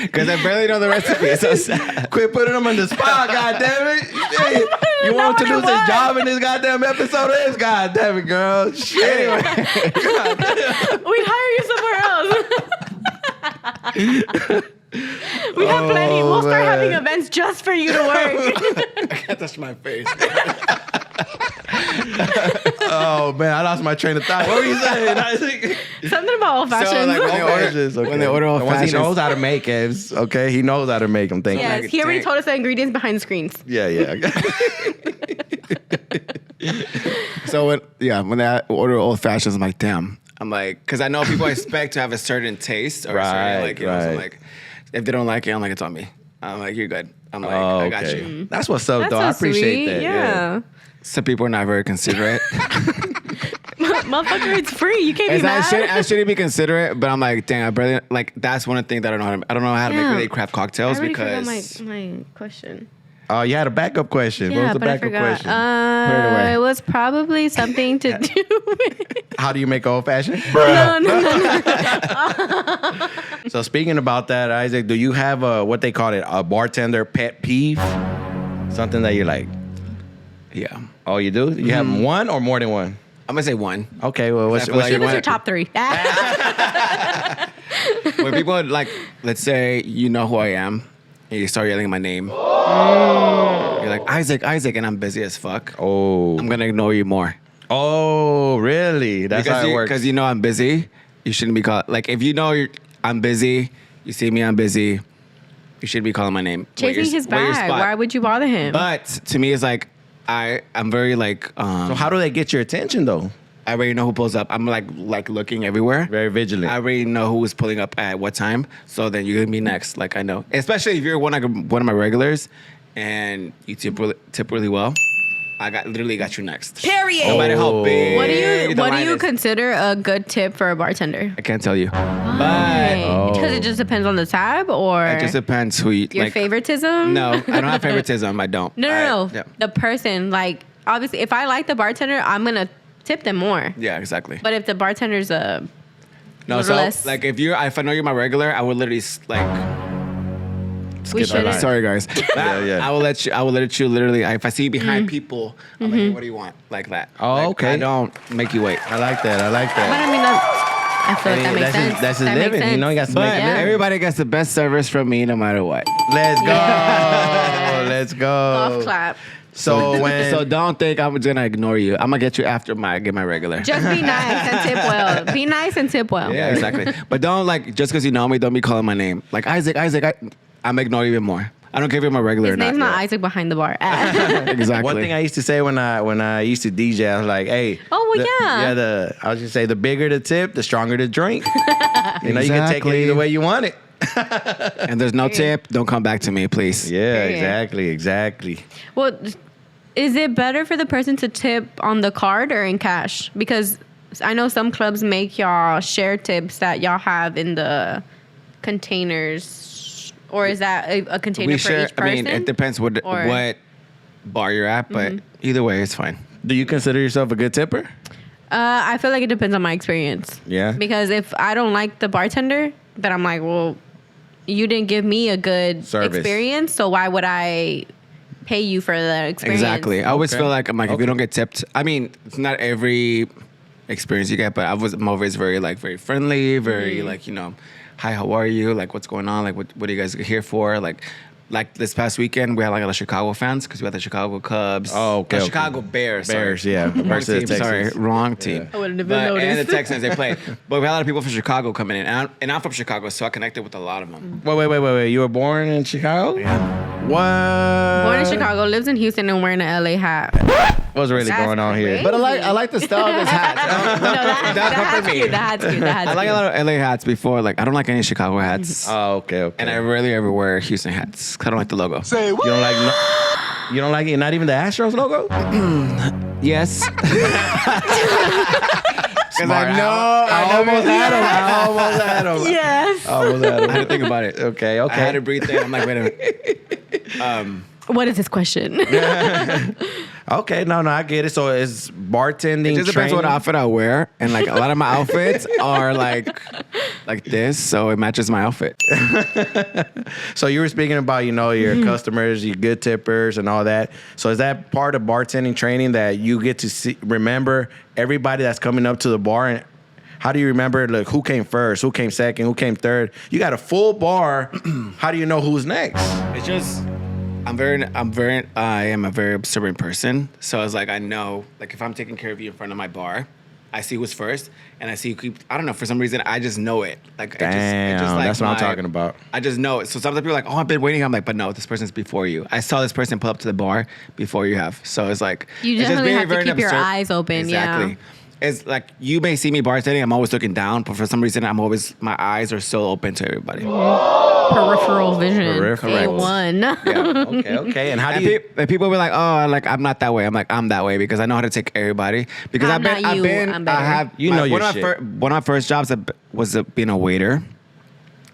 because I barely know the recipe. It's so sad. Quit putting him on the spot, goddammit. You want to lose his job in this goddamn episode of this? Goddamn it, girl. Shit. Anyway. We'd hire you somewhere else. We have plenty. We'll start man. having events just for you to work. I can't touch my face. Oh, man, I lost my train of thought. What were you saying, Isaac? Something about old fashions. So, like, when they order old The ones he fashions, knows how to make it. Okay, he knows how to make them. Thank yes, you. he already dang. told us the ingredients behind the screens. Yeah. So when they order old fashions, I'm like, damn. I'm like, because I know people expect to have a certain taste or a certain, like, you know, so I'm right. like, if they don't like it, I'm like, it's on me. I'm like, you're good. I'm like, Oh, I got okay. you. That's what's up, That's though. so I appreciate sweet. that. Yeah. Some people are not very considerate. Motherfucker, it's free. You can't be mad. I shouldn't be considerate, but I'm like, dang, I barely, like, that's one thing that I don't know how to, I don't know how to make Yeah. really craft cocktails I already because forgot my question. Oh, you had a backup question. What was the but I backup forgot. question? Put it away. It was probably something to do with... How do you make old fashioned? No. So speaking about that, Isaac, do you have what they call it, a bartender pet peeve? Something that you're like, yeah. oh, you do? You have one or more than one? I'm gonna say one. Okay, well, what's I feel like your Give us one- your top three. When people like, let's say you know who I am, and you start yelling my name. You're like, Isaac, and I'm busy as fuck. Oh. I'm gonna ignore you more. Oh, really? That's how it works. Because you know I'm busy. You shouldn't be called. Like, if you know I'm busy, you see me, I'm busy, you shouldn't be calling my name. Chasing his bag. Why would you bother him? But to me, it's like, I'm very like, So how do they get your attention, though? I already know who pulls up. I'm like looking everywhere. Very vigilant. I already know who is pulling up at what time. So then you're gonna be next. Like, I know, especially if you're one of my regulars, and you tip really well. I literally got you next. Period. No matter how big. What do the you line is. consider a good tip for a bartender? I can't tell you. Because it just depends on the tab, or It just depends who you your like. favoritism. No, I don't have favoritism. I don't. No. Yeah. The person, like, obviously, if I like the bartender, I'm gonna tip them more. Yeah, exactly. But if the bartender's a No, little so less, like if I know you're my regular, I would literally like. we skip that line. shouldn't. Sorry, guys. Yeah. I will let you literally. If I see you behind people, I'm like, hey, what do you want? Like that. Oh, Like, okay. I don't make you wait. I like that. But I mean, I feel like that makes that's sense. His, that's his That makes living. You know, he got to But make a living. everybody gets the best service from me, no matter what. Let's go. Let's go. Golf clap. So when So don't think I'm gonna ignore you. I'm gonna get you after I get my regular. Just be nice and tip well. Be nice and tip well. Yeah, exactly. But don't like just because you know me, don't be calling my name. Like Isaac. I'm ignoring you even more. I don't care if you're my regular His or not. name's not Isaac behind the bar. Exactly. one thing I used to say when I used to DJ, I was like, hey. Oh, well, yeah. I was just say the bigger the tip, the stronger the drink. You know, you can take it Exactly. either way you want it. And there's no tip. Don't come back to me, please. Yeah, Period. exactly. Well, is it better for the person to tip on the card or in cash? Because I know some clubs make y'all share tips that y'all have in the containers. Or is that a container for each person? I mean, it depends what bar you're at, but either way, it's fine. Do you consider yourself a good tipper? I feel like it depends on my experience. Yeah. Because if I don't like the bartender, then I'm like, well, you didn't give me a good Service. experience, so why would I pay you for the experience? Exactly. I always Okay. feel like I'm like if you don't get tipped. I mean, it's not every experience you get, but I'm always very friendly, very like, you know, hi, how are you? Like, what's going on? Like, what are you guys here for? Like, like this past weekend, we had like a lot of Chicago fans because we had the Chicago Cubs. Oh, okay, The okay. Chicago Bears. Bears, sorry. yeah. Wrong Versus team, Texans. sorry. Wrong team. I wouldn't have But- even And the noticed. Texans, they played. But we had a lot of people from Chicago coming in. And I'm from Chicago, so I connected with a lot of them. Wait. You were born in Chicago? Yeah. What? Born in Chicago, lives in Houston, and wearing an LA hat. What's really That's going on here? crazy. But I like the style of his hat. No, that Don't come hat's for me. cute. That hat's cute. That hat's I like a cute. lot of LA hats before. Like, I don't like any Chicago hats. Oh, okay. And I rarely ever wear Houston hats 'cause I don't like the logo. Say what? You don't like you don't like it? Not even the Astros logo? Yes. Because Smart. I almost had him. Yes. Almost had I had to him. think about it. Okay. I had to breathe there. I'm like, wait a minute. What is this question? Okay, no, I get it. So it's bartending. It just depends what training? outfit I wear. And like a lot of my outfits are like this, so it matches my outfit. So you were speaking about, your customers, your good tippers and all that. So is that part of bartending training that you get to remember everybody that's coming up to the bar? And how do you remember, like, who came first, who came second, who came third? You got a full bar. How do you know who's next? It's just I am a very observant person. So it's like I know, like if I'm taking care of you in front of my bar, I see who's first, and I see who keep. I don't know, for some reason I just know it. Like Damn, that's what I'm talking about. I just know it. So sometimes people are like, "Oh, I've been waiting." I'm like, "But no, this person's before you. I saw this person pull up to the bar before you have." So it's like You it's just definitely have to very keep your observant. eyes open, yeah. Exactly. It's like you may see me bartending. I'm always looking down, but for some reason, my eyes are still open to everybody. Peripheral vision. Peripheral. A1. Okay. And how do And you? people be like, "Oh, like I'm not that way." I'm like, "I'm that way because I know how to take everybody." Because I'm not you, I'm better. I have, You know your one of shit. one of my first jobs was being a waiter.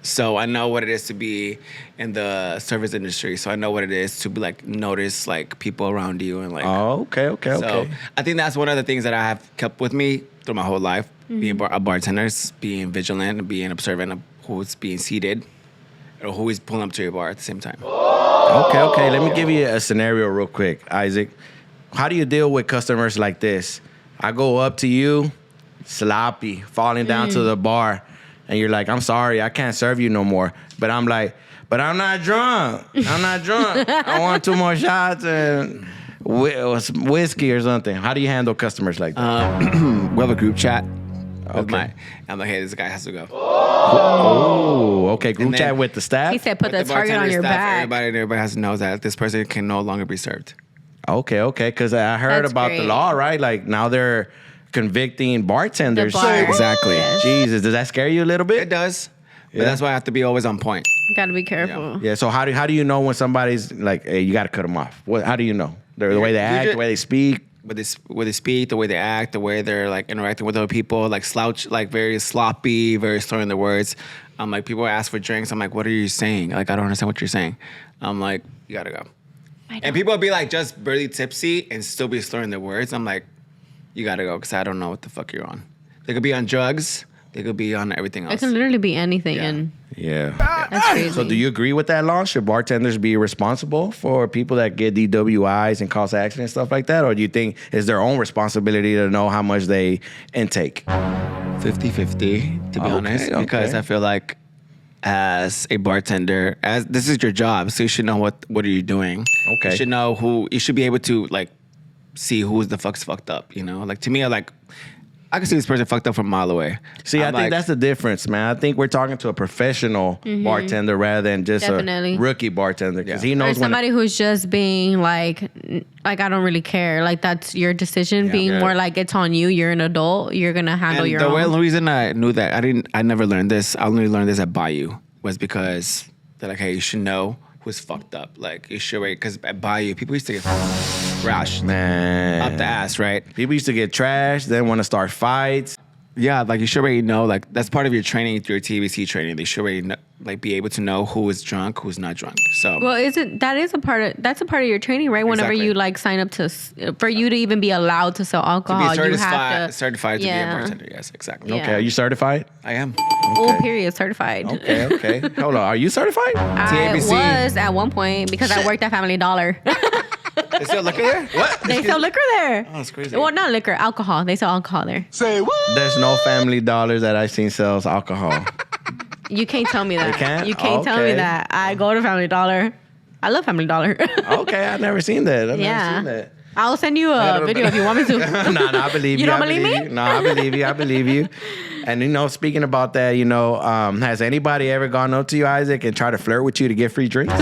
So I know what it is to be in the service industry. So I know what it is to be like notice like people around you and like. Oh, okay. So I think that's one of the things that I have kept with me through my whole life. Being a bartender, is being vigilant, and being observant of who's being seated or who is pulling up to your bar at the same time. Okay. Let me give you a scenario real quick, Isaac. How do you deal with customers like this? I go up to you, sloppy, falling down to the bar, and you're like, "I'm sorry, I can't serve you no more." But I'm like, "But I'm not drunk. I want 2 more shots and whiskey or something." How do you handle customers like that? We have a group chat. Okay. I'm like, hey, this guy has to go. Oh, okay. Group And then- chat with the staff. He said, put With the target on bartender your staff, back. Everybody has to know that this person can no longer be served. Okay. Because I heard That's about the great. law, right? Like now they're convicting bartenders. The bar. Exactly. Yes. Jesus, does that scare you a little bit? It does. But Yeah. that's why I have to be always on point. Gotta be careful. Yeah. So how do you know when somebody's like, hey, you got to cut them off? How do you know? The way they act, just- the way they speak. With they speak, the way they act, the way they're like interacting with other people, like slouch, like very sloppy, very slurring their words. I'm like, people ask for drinks. I'm like, what are you saying? Like, I don't understand what you're saying. I'm like, you gotta go. And people will be like just barely tipsy and still be slurring their words. I'm like, you gotta go because I don't know what the fuck you're on. They could be on drugs. They could be on everything It else. can literally be anything, Yeah. and Yeah. that's crazy. So do you agree with that law? Should bartenders be responsible for people that get DWIs and cause accidents, stuff like that? Or do you think it's their own responsibility to know how much they intake? 50-50, to be honest, okay. because I feel like as a bartender, as this is your job, so you should know what are you doing. Okay. You should know who. You should be able to like see who's the fuck's fucked up. You know, like to me, I can see this person fucked up from a mile away. See, I I'm think like, that's the difference, man. I think we're talking to a professional bartender rather than just Definitely. a rookie bartender because Yeah. he or knows when. somebody who's just being like I don't really care. Like that's your decision. Being Yeah. more like it's on you. You're an adult. You're gonna handle And your the own. reason I knew that I never learned this. I only learned this at Bayou was because they're like, hey, you should know who's fucked up. Like you should, because at Bayou people used to get rashed Man. up the ass, right? People used to get trashed, then want to start fights. Yeah, like you should already know, like that's part of your training, your TVC training. They should already know, like be able to know who is drunk, who's not drunk. So Well, that's a part of your training, right? Whenever Exactly. you like sign up for you to even be allowed to sell to alcohol, be you have to certified to be Yeah. a bartender. Yes, exactly. Yeah. Okay, are you certified? I am. Full period certified. Okay. Hold on, are you certified? I TABC. was at one point because I worked at Family Dollar. Is there liquor there? What? They sell liquor there. Oh, that's crazy. Well, not liquor, alcohol. They sell alcohol there. Say what? There's no Family Dollars that I've seen sells alcohol. You can't tell me that. can't? You can't tell me Okay. that. I go to Family Dollar. I love Family Dollar. Okay, I've never seen that. I've Yeah. never seen that. I'll send you a video if you want me to. No, I believe you. You don't I believe me? you. No, I believe you. I believe you. And speaking about that, has anybody ever gone up to you, Isaac, and tried to flirt with you to get free drinks?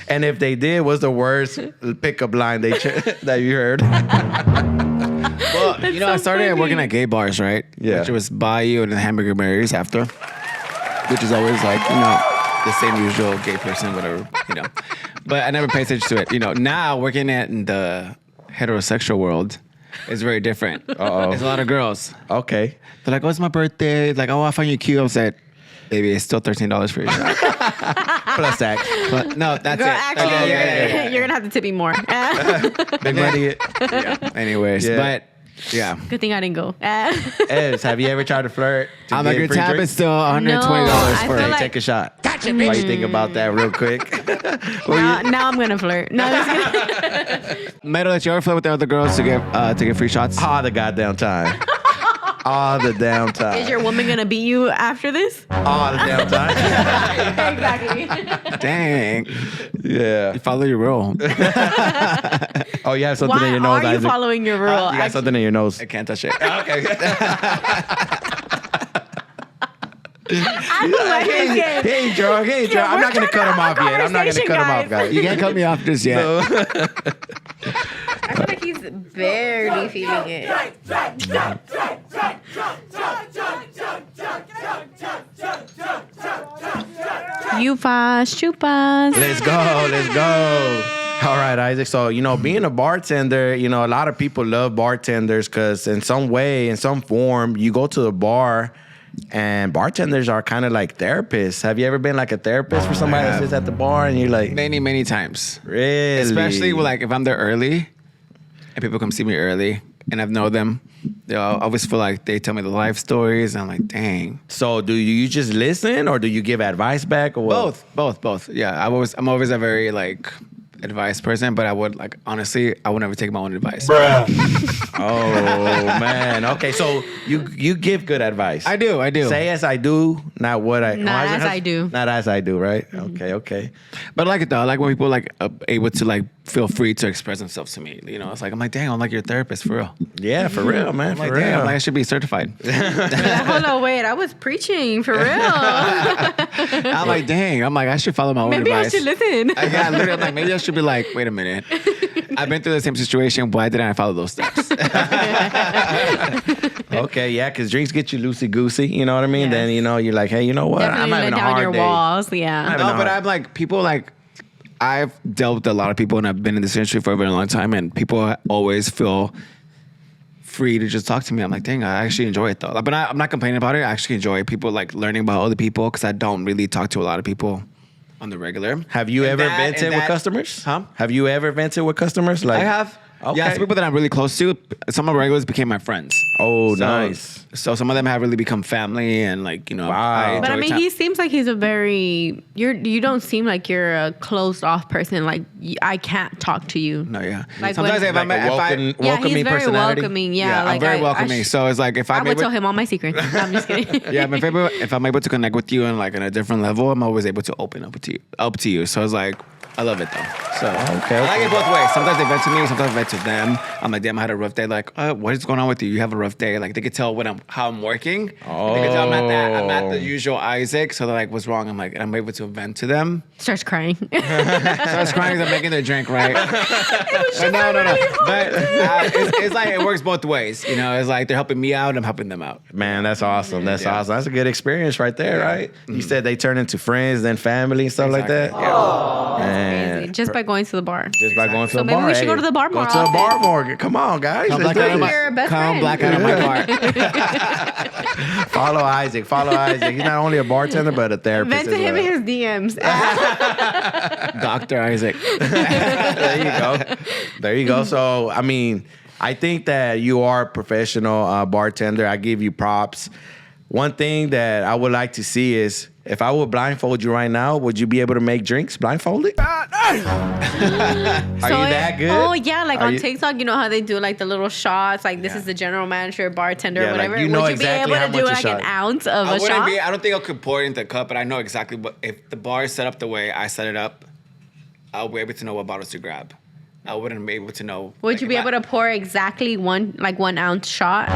And if they did, what's the worst pickup line that you heard? Well, I so started funny. working at gay bars, right? Yeah. Which was Bayou and then Hamburger Mary's after, which is always like, the same usual gay person, whatever, But I never paid attention to it. Now working in the heterosexual world is very different. There's a lot of girls. Okay. They're like, oh, it's my birthday. Like, oh, I find you cute. I was like, baby, it's still $13 for your shot. Plus tax. But no, that's Girl, it. actually, Yeah. you're gonna have to tip me more. Big money. Anyways, Yeah. but yeah. Good thing I didn't go. Ez, have you ever tried to flirt? To I'm like, get your free tab drinks? is still $120 No, for I feel it. like- Take a shot. Gotcha, Why bitch. you think about that real quick? now I'm gonna flirt. No, I'm just kidding. Metal, that you ever flirt with the other girls to get free shots? All the goddamn time. All the damn time. Is your woman gonna beat you after this? All the damn time. Exactly. Dang. Yeah. You follow your rule. Oh, you have something in Why your nose, are you Isaac. following your rule? You got something in your nose. I can't touch it. Okay. I don't like this game. He ain't drunk. He ain't drunk. I'm we're not going to trying cut to him have off a yet. I'm not going to cut him off, conversation, guys. You can't cut me off just yet. No. I feel like he's barely feeling it. Yupas, chupas. Let's go. Let's go. All right, Isaac. So, being a bartender, a lot of people love bartenders because in some way, in some form, you go to the bar and bartenders are kind of like therapists. Have you ever been like a therapist for somebody that sits at the bar and you're like, Many, many times. really? Especially like if I'm there early and people come see me early and I've known them, they always feel like they tell me the life stories. And I'm like, dang. So do you just listen or do you give advice back or what? Both. Yeah, I'm always a very like advice person, but I would like honestly, I would never take my own advice. Bruh. Oh, man. Okay, so you give good advice. I do. Say as I do, not what I... Not as I do. Not as I do, right? Okay. But I like it though. I like when people like able to like feel free to express themselves to me. It's like I'm like, dang, I'm like your therapist for real. Yeah, for real, man. I'm For like, real. damn, I'm like I should be certified. Hold on, wait. I was preaching for real. I'm like, dang, I'm like I should follow my own Maybe I advice. should listen. Literally, I'm like, maybe I should be like, wait a minute. I've been through the same situation. Why didn't I follow those steps? Okay, yeah, because drinks get you loosey-goosey, you know what I mean? Yes. Then, you're like, hey, you know what? Definitely I'm let having a down hard your day. walls. Yeah. No, but I'm like, people like, I've dealt with a lot of people and I've been in this industry for a very long time and people always feel free to just talk to me. I'm like, dang, I actually enjoy it though. But I'm not complaining about it. I actually enjoy people like learning about other people because I don't really talk to a lot of people on the regular. Have you And ever that- vented and with that- customers? Huh? Have you ever vented with customers? Like I have. Okay. Yeah, some people that I'm really close to, some of my regulars became my friends. Oh, So- nice. So some of them have really become family and like, Wow. I But I enjoy mean, time. he seems like he's a very you don't seem like you're a closed off person. Like I can't talk to you. No, yeah. Like Sometimes when- if I'm Like a if I, welcoming Yeah, he's very personality? welcoming. Yeah, I'm like very I welcoming. So it's like if I I'm would able, tell him all my secrets. No, I'm just kidding. yeah, but if I'm able to connect with you and like on a different level, I'm always able to open up to you. So it's like I love it though. So Okay. I like it both ways. Sometimes they vent to me, sometimes I vent to them. I'm like, damn, I had a rough day. Like, what is going on with you? You have a rough day. Like they could tell how I'm working. They could tell I'm not the usual Isaac. So they're like, what's wrong? I'm like, and I'm able to vent to them. Starts crying. So I was crying because I'm making their drink right. But no. But it's like it works both ways. It's like they're helping me out, I'm helping them out. Man, that's awesome. That's Yeah. awesome. That's a good experience right there, right? You said they turn into friends, then family and stuff like that. Exactly. Yeah. Man. Crazy. Just by going to the bar. Just by going to So a maybe bar. we should go to the bar Go more to a often. bar more. Come on, guys. Come Let's black do out of this. You're a my, best come friend. black out of my car. Follow Isaac. Follow Isaac. He's not only a bartender, but a therapist Vent to as him well. in his DMs. Dr. Isaac. There you go. There you go. So, I mean, I think that you are a professional bartender. I give you props. one thing that I would like to see is if I would blindfold you right now, would you be able to make drinks blindfolded? Are you that good? Oh yeah, like Are on you- TikTok, you know how they do like the little shots, like this is the general manager, bartender, Yeah, like, whatever. you know Would you exactly be how able to do much a like an shot. ounce of I a shot? I don't think I could pour it into a cup, but I know exactly what if the bar is set up the way I set it up. I'll be able to know what bottles to grab. I wouldn't be able to know. Would like, you be if able to pour exactly 1 ounce shot,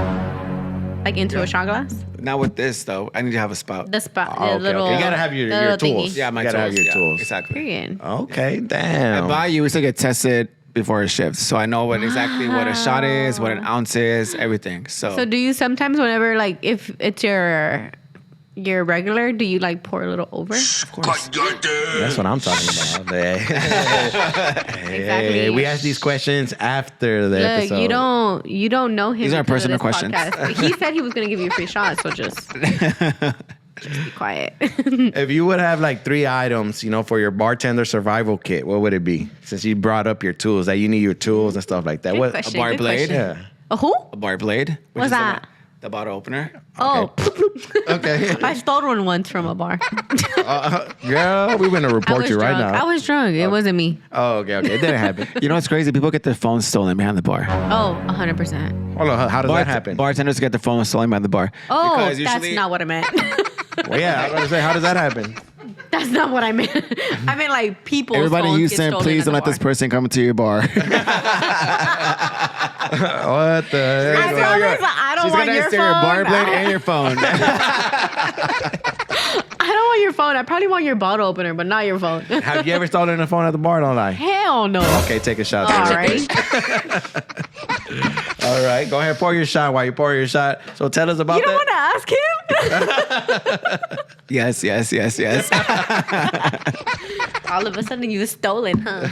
like into a shot glass? Not with this though. I need to have a spout. The spot, Oh, the okay, little. okay. You gotta have your the little tools. thingy. Yeah, my You gotta tools. have your tools. Exactly. Period. Okay, damn. By you, we still get tested before a shift, so I know what exactly what a shot is, what an ounce is, everything. So, So do you sometimes, whenever like if it's your regular, do you like pour a little over? of course. That's what I'm talking about. Exactly. Hey, we ask these questions after the Look, episode. you don't know him. These are because of personal this questions. podcast. He said he was gonna give you a free shot, so just be quiet. If you would have like 3 items, for your bartender survival kit, what would it be? Since you brought up your tools, that you need your tools and stuff like that. Good What? question, a bar good blade? question. Yeah. A who? A bar blade. Which What's is that? The bottle opener. Oh, Okay. I stole one once from a bar. Girl, we're gonna I report was you right drunk. now. I was drunk. It wasn't me. Oh, okay. It didn't happen. You know what's crazy? People get their phones stolen behind the bar. Oh, 100%. Hold on. How does that happen? Bartenders get their phones stolen behind the bar. Oh, Because that's usually- not what I meant. Well, yeah, I was gonna say, how does that happen? That's not what I meant. I meant like people. Everybody in Houston, please don't let this person come into your bar. What the heck? I promise I don't She's want gonna your steal phone. your bar blade and your phone. I don't want your phone. I probably want your bottle opener, but not your phone. Have you ever stolen a phone at the bar? Don't lie. Hell no. Okay, take a shot. All then. right. All right. Go ahead, pour your shot while you pour your shot. So tell us about You don't that. want to ask him? Yes. All of a sudden you stolen, huh?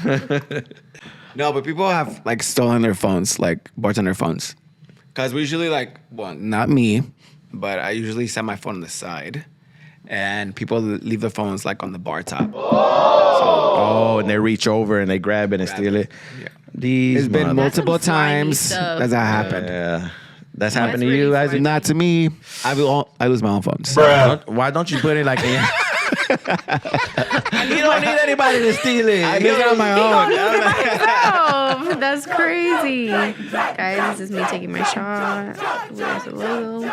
No, but people have like stolen their phones, like bartender phones. Because we usually not me, but I usually set my phone on the side. And people leave their phones like on the bar top. Oh, and they reach over and they grab it and steal it. Yeah. These It's been mother- multiple That's some slimy times stuff. that's happened. Yeah. That's happened to really you, slimy. Isaac? Not to me. I lose my own phones. Why don't you put it like in? You don't need anybody to steal it. I lose it on my own. Oh, that's crazy. Guys, this is me taking my shot. Where's the logo?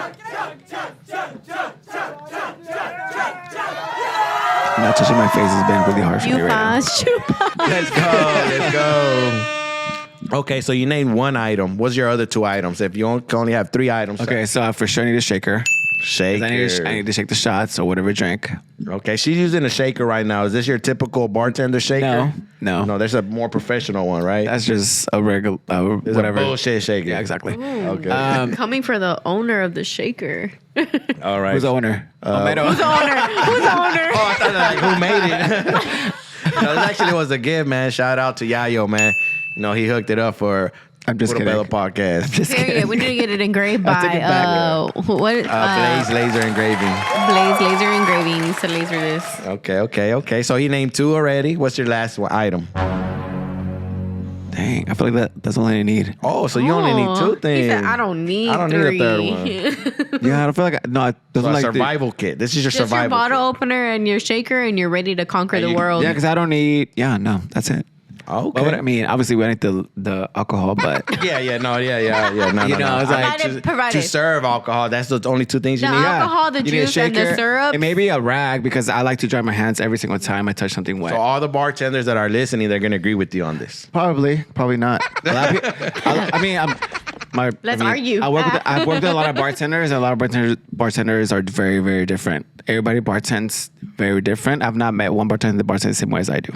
Not touching my face has been really hard for You me right now. pass, you pass. Let's go. Okay, so you named 1 item. What's your other 2 items? If you can only have 3 items. Okay, so I for sure need a shaker. 'Cause Shaker. I need to shake the shots or whatever drink. Okay, she's using a shaker right now. Is this your typical bartender shaker? No. No, there's a more professional one, right? That's just a regular, There's whatever. a bullshit shaker. Yeah, exactly. Okay. Coming for the owner of the shaker. All right. Who's the owner? Meadow. Who's the owner? Oh, I thought like who made it? No, this actually was a gift, man. Shout out to Yayo, man. He hooked it up for I'm just kidding. PuroPedo Podcast. Period. We need to get it engraved I'll take by it back. what? Blaze Laser Engraving. Blaze Laser Engraving. Needs to laser this. Okay. So he named 2 already. What's your last item? Dang, I feel like that's all I need. Oh, so you only need 2 things. He said, I don't need I don't 3. need a third one. Yeah, I don't feel like no. It So doesn't a like survival kit. This is your Just your survival bottle kit. opener and your shaker, and you're ready to conquer the you- world. Yeah, because I don't need. Yeah, no, that's it. Okay. What would I mean? Obviously, we need the alcohol, but Yeah. No, You no. know, it's like Provided- provided. to serve alcohol. That's the only 2 things you The need. alcohol, the you need a juice, and the shaker, syrup. and maybe a rag because I like to dry my hands every single time I touch something wet. So all the bartenders that are listening, they're gonna agree with you on this. Probably not. A lot of Let's argue. I've worked with a lot of bartenders, and a lot of bartenders are very, very different. Everybody bartends very different. I've not met one bartender that bartends the same way as I do.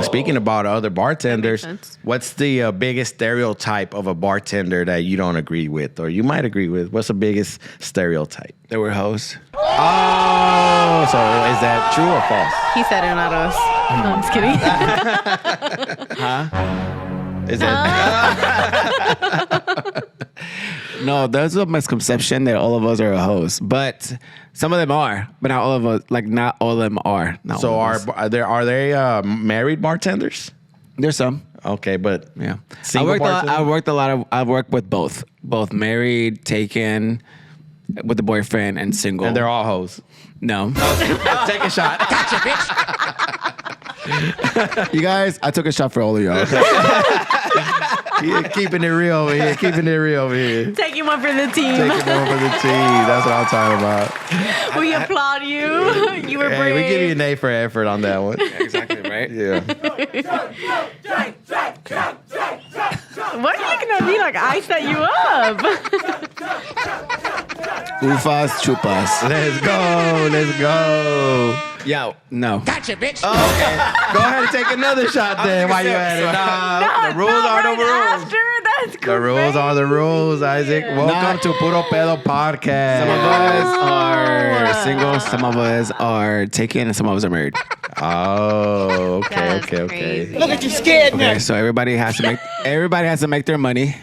Speaking about other bartenders, sense. what's the biggest stereotype of a bartender that you don't agree with, or you might agree with? What's the biggest stereotype? They were hoes. Oh, so is that true or false? He said it, not us. No, I'm just kidding. Is that No, there's a misconception that all of us are a host, but some of them are, but not all of us. Like not all of them are. Not so? all of us. Are they married bartenders? There's some. Okay, but Yeah, Single bartender? I've worked with both married, taken, with a boyfriend and single. And they're all hoes. No. Take a shot. Gotcha, bitch. You guys, I took a shot for all of y'all. Yeah, keeping it real over here. Keeping it real over here. Taking one for the team. Taking one for the team. That's what I'm talking about. We applaud you. You were Hey, brave. we give you an A for effort on that one. Exactly, right? Yeah. What are you looking at me like I set you up? Ufas, chupas. Let's go. Let's go. Yo, no. Gotcha, bitch. Go ahead and take another shot then while you at it. Nah, the rules are the rules. After, that's crazy. The rules are the rules, Isaac. Welcome to Puro Pedo Podcast. Some of us are single, some of us are taken, and some of us are married. Oh, okay, That's okay. crazy. Look at you scared now. Okay, so everybody has to make their money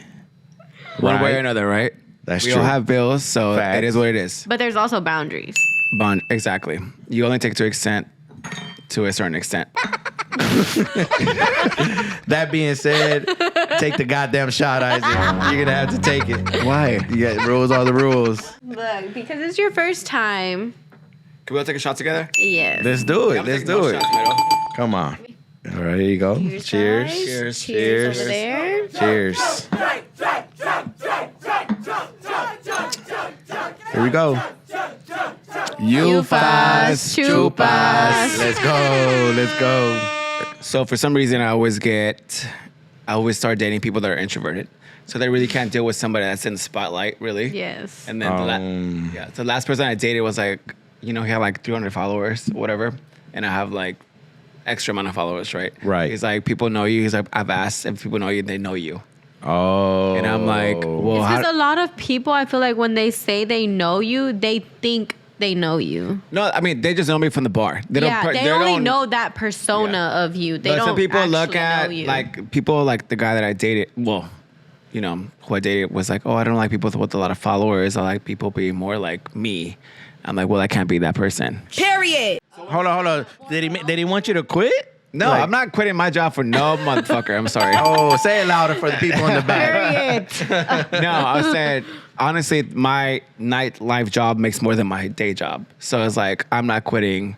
one way Right. or another, right? That's we true. all have bills, so Facts. it is what it is. But there's also boundaries. Bond, exactly. You only take to a certain extent. That being said, take the goddamn shot, Isaac. You're gonna have to take it. Why? Yeah, rules are the rules. Look, because it's your first time. Can we all take a shot together? Yes. Let's do it. Let's do it. Come on. All right, here you go. Cheers. guys. Cheers. Cheers over there. Cheers. Here we go. Ufas, chupas. Let's go. Let's go. So for some reason, I always start dating people that are introverted. So they really can't deal with somebody that's in the spotlight, really. Yes. And then the last person I dated was like, he had like 300 followers, whatever. And I have like extra amount of followers, right? Right. He's like, people know you. He's like, I've asked if people know you, they know you. Oh. And I'm like, well, It's how? because a lot of people, I feel like when they say they know you, they think they know you. No, I mean, they just know me from the bar. They They only don't know that persona of you. They But don't some people actually look at know you. like people like the guy that I dated. Well, who I dated was like, oh, I don't like people with a lot of followers. I like people being more like me. I'm like, well, I can't be that person. Period. Hold on. Did he want you to quit? No, Like- I'm not quitting my job for no motherfucker. I'm sorry. Oh, say it louder for the people in the back. Period. No, I said, honestly, my nightlife job makes more than my day job. So it's like, I'm not quitting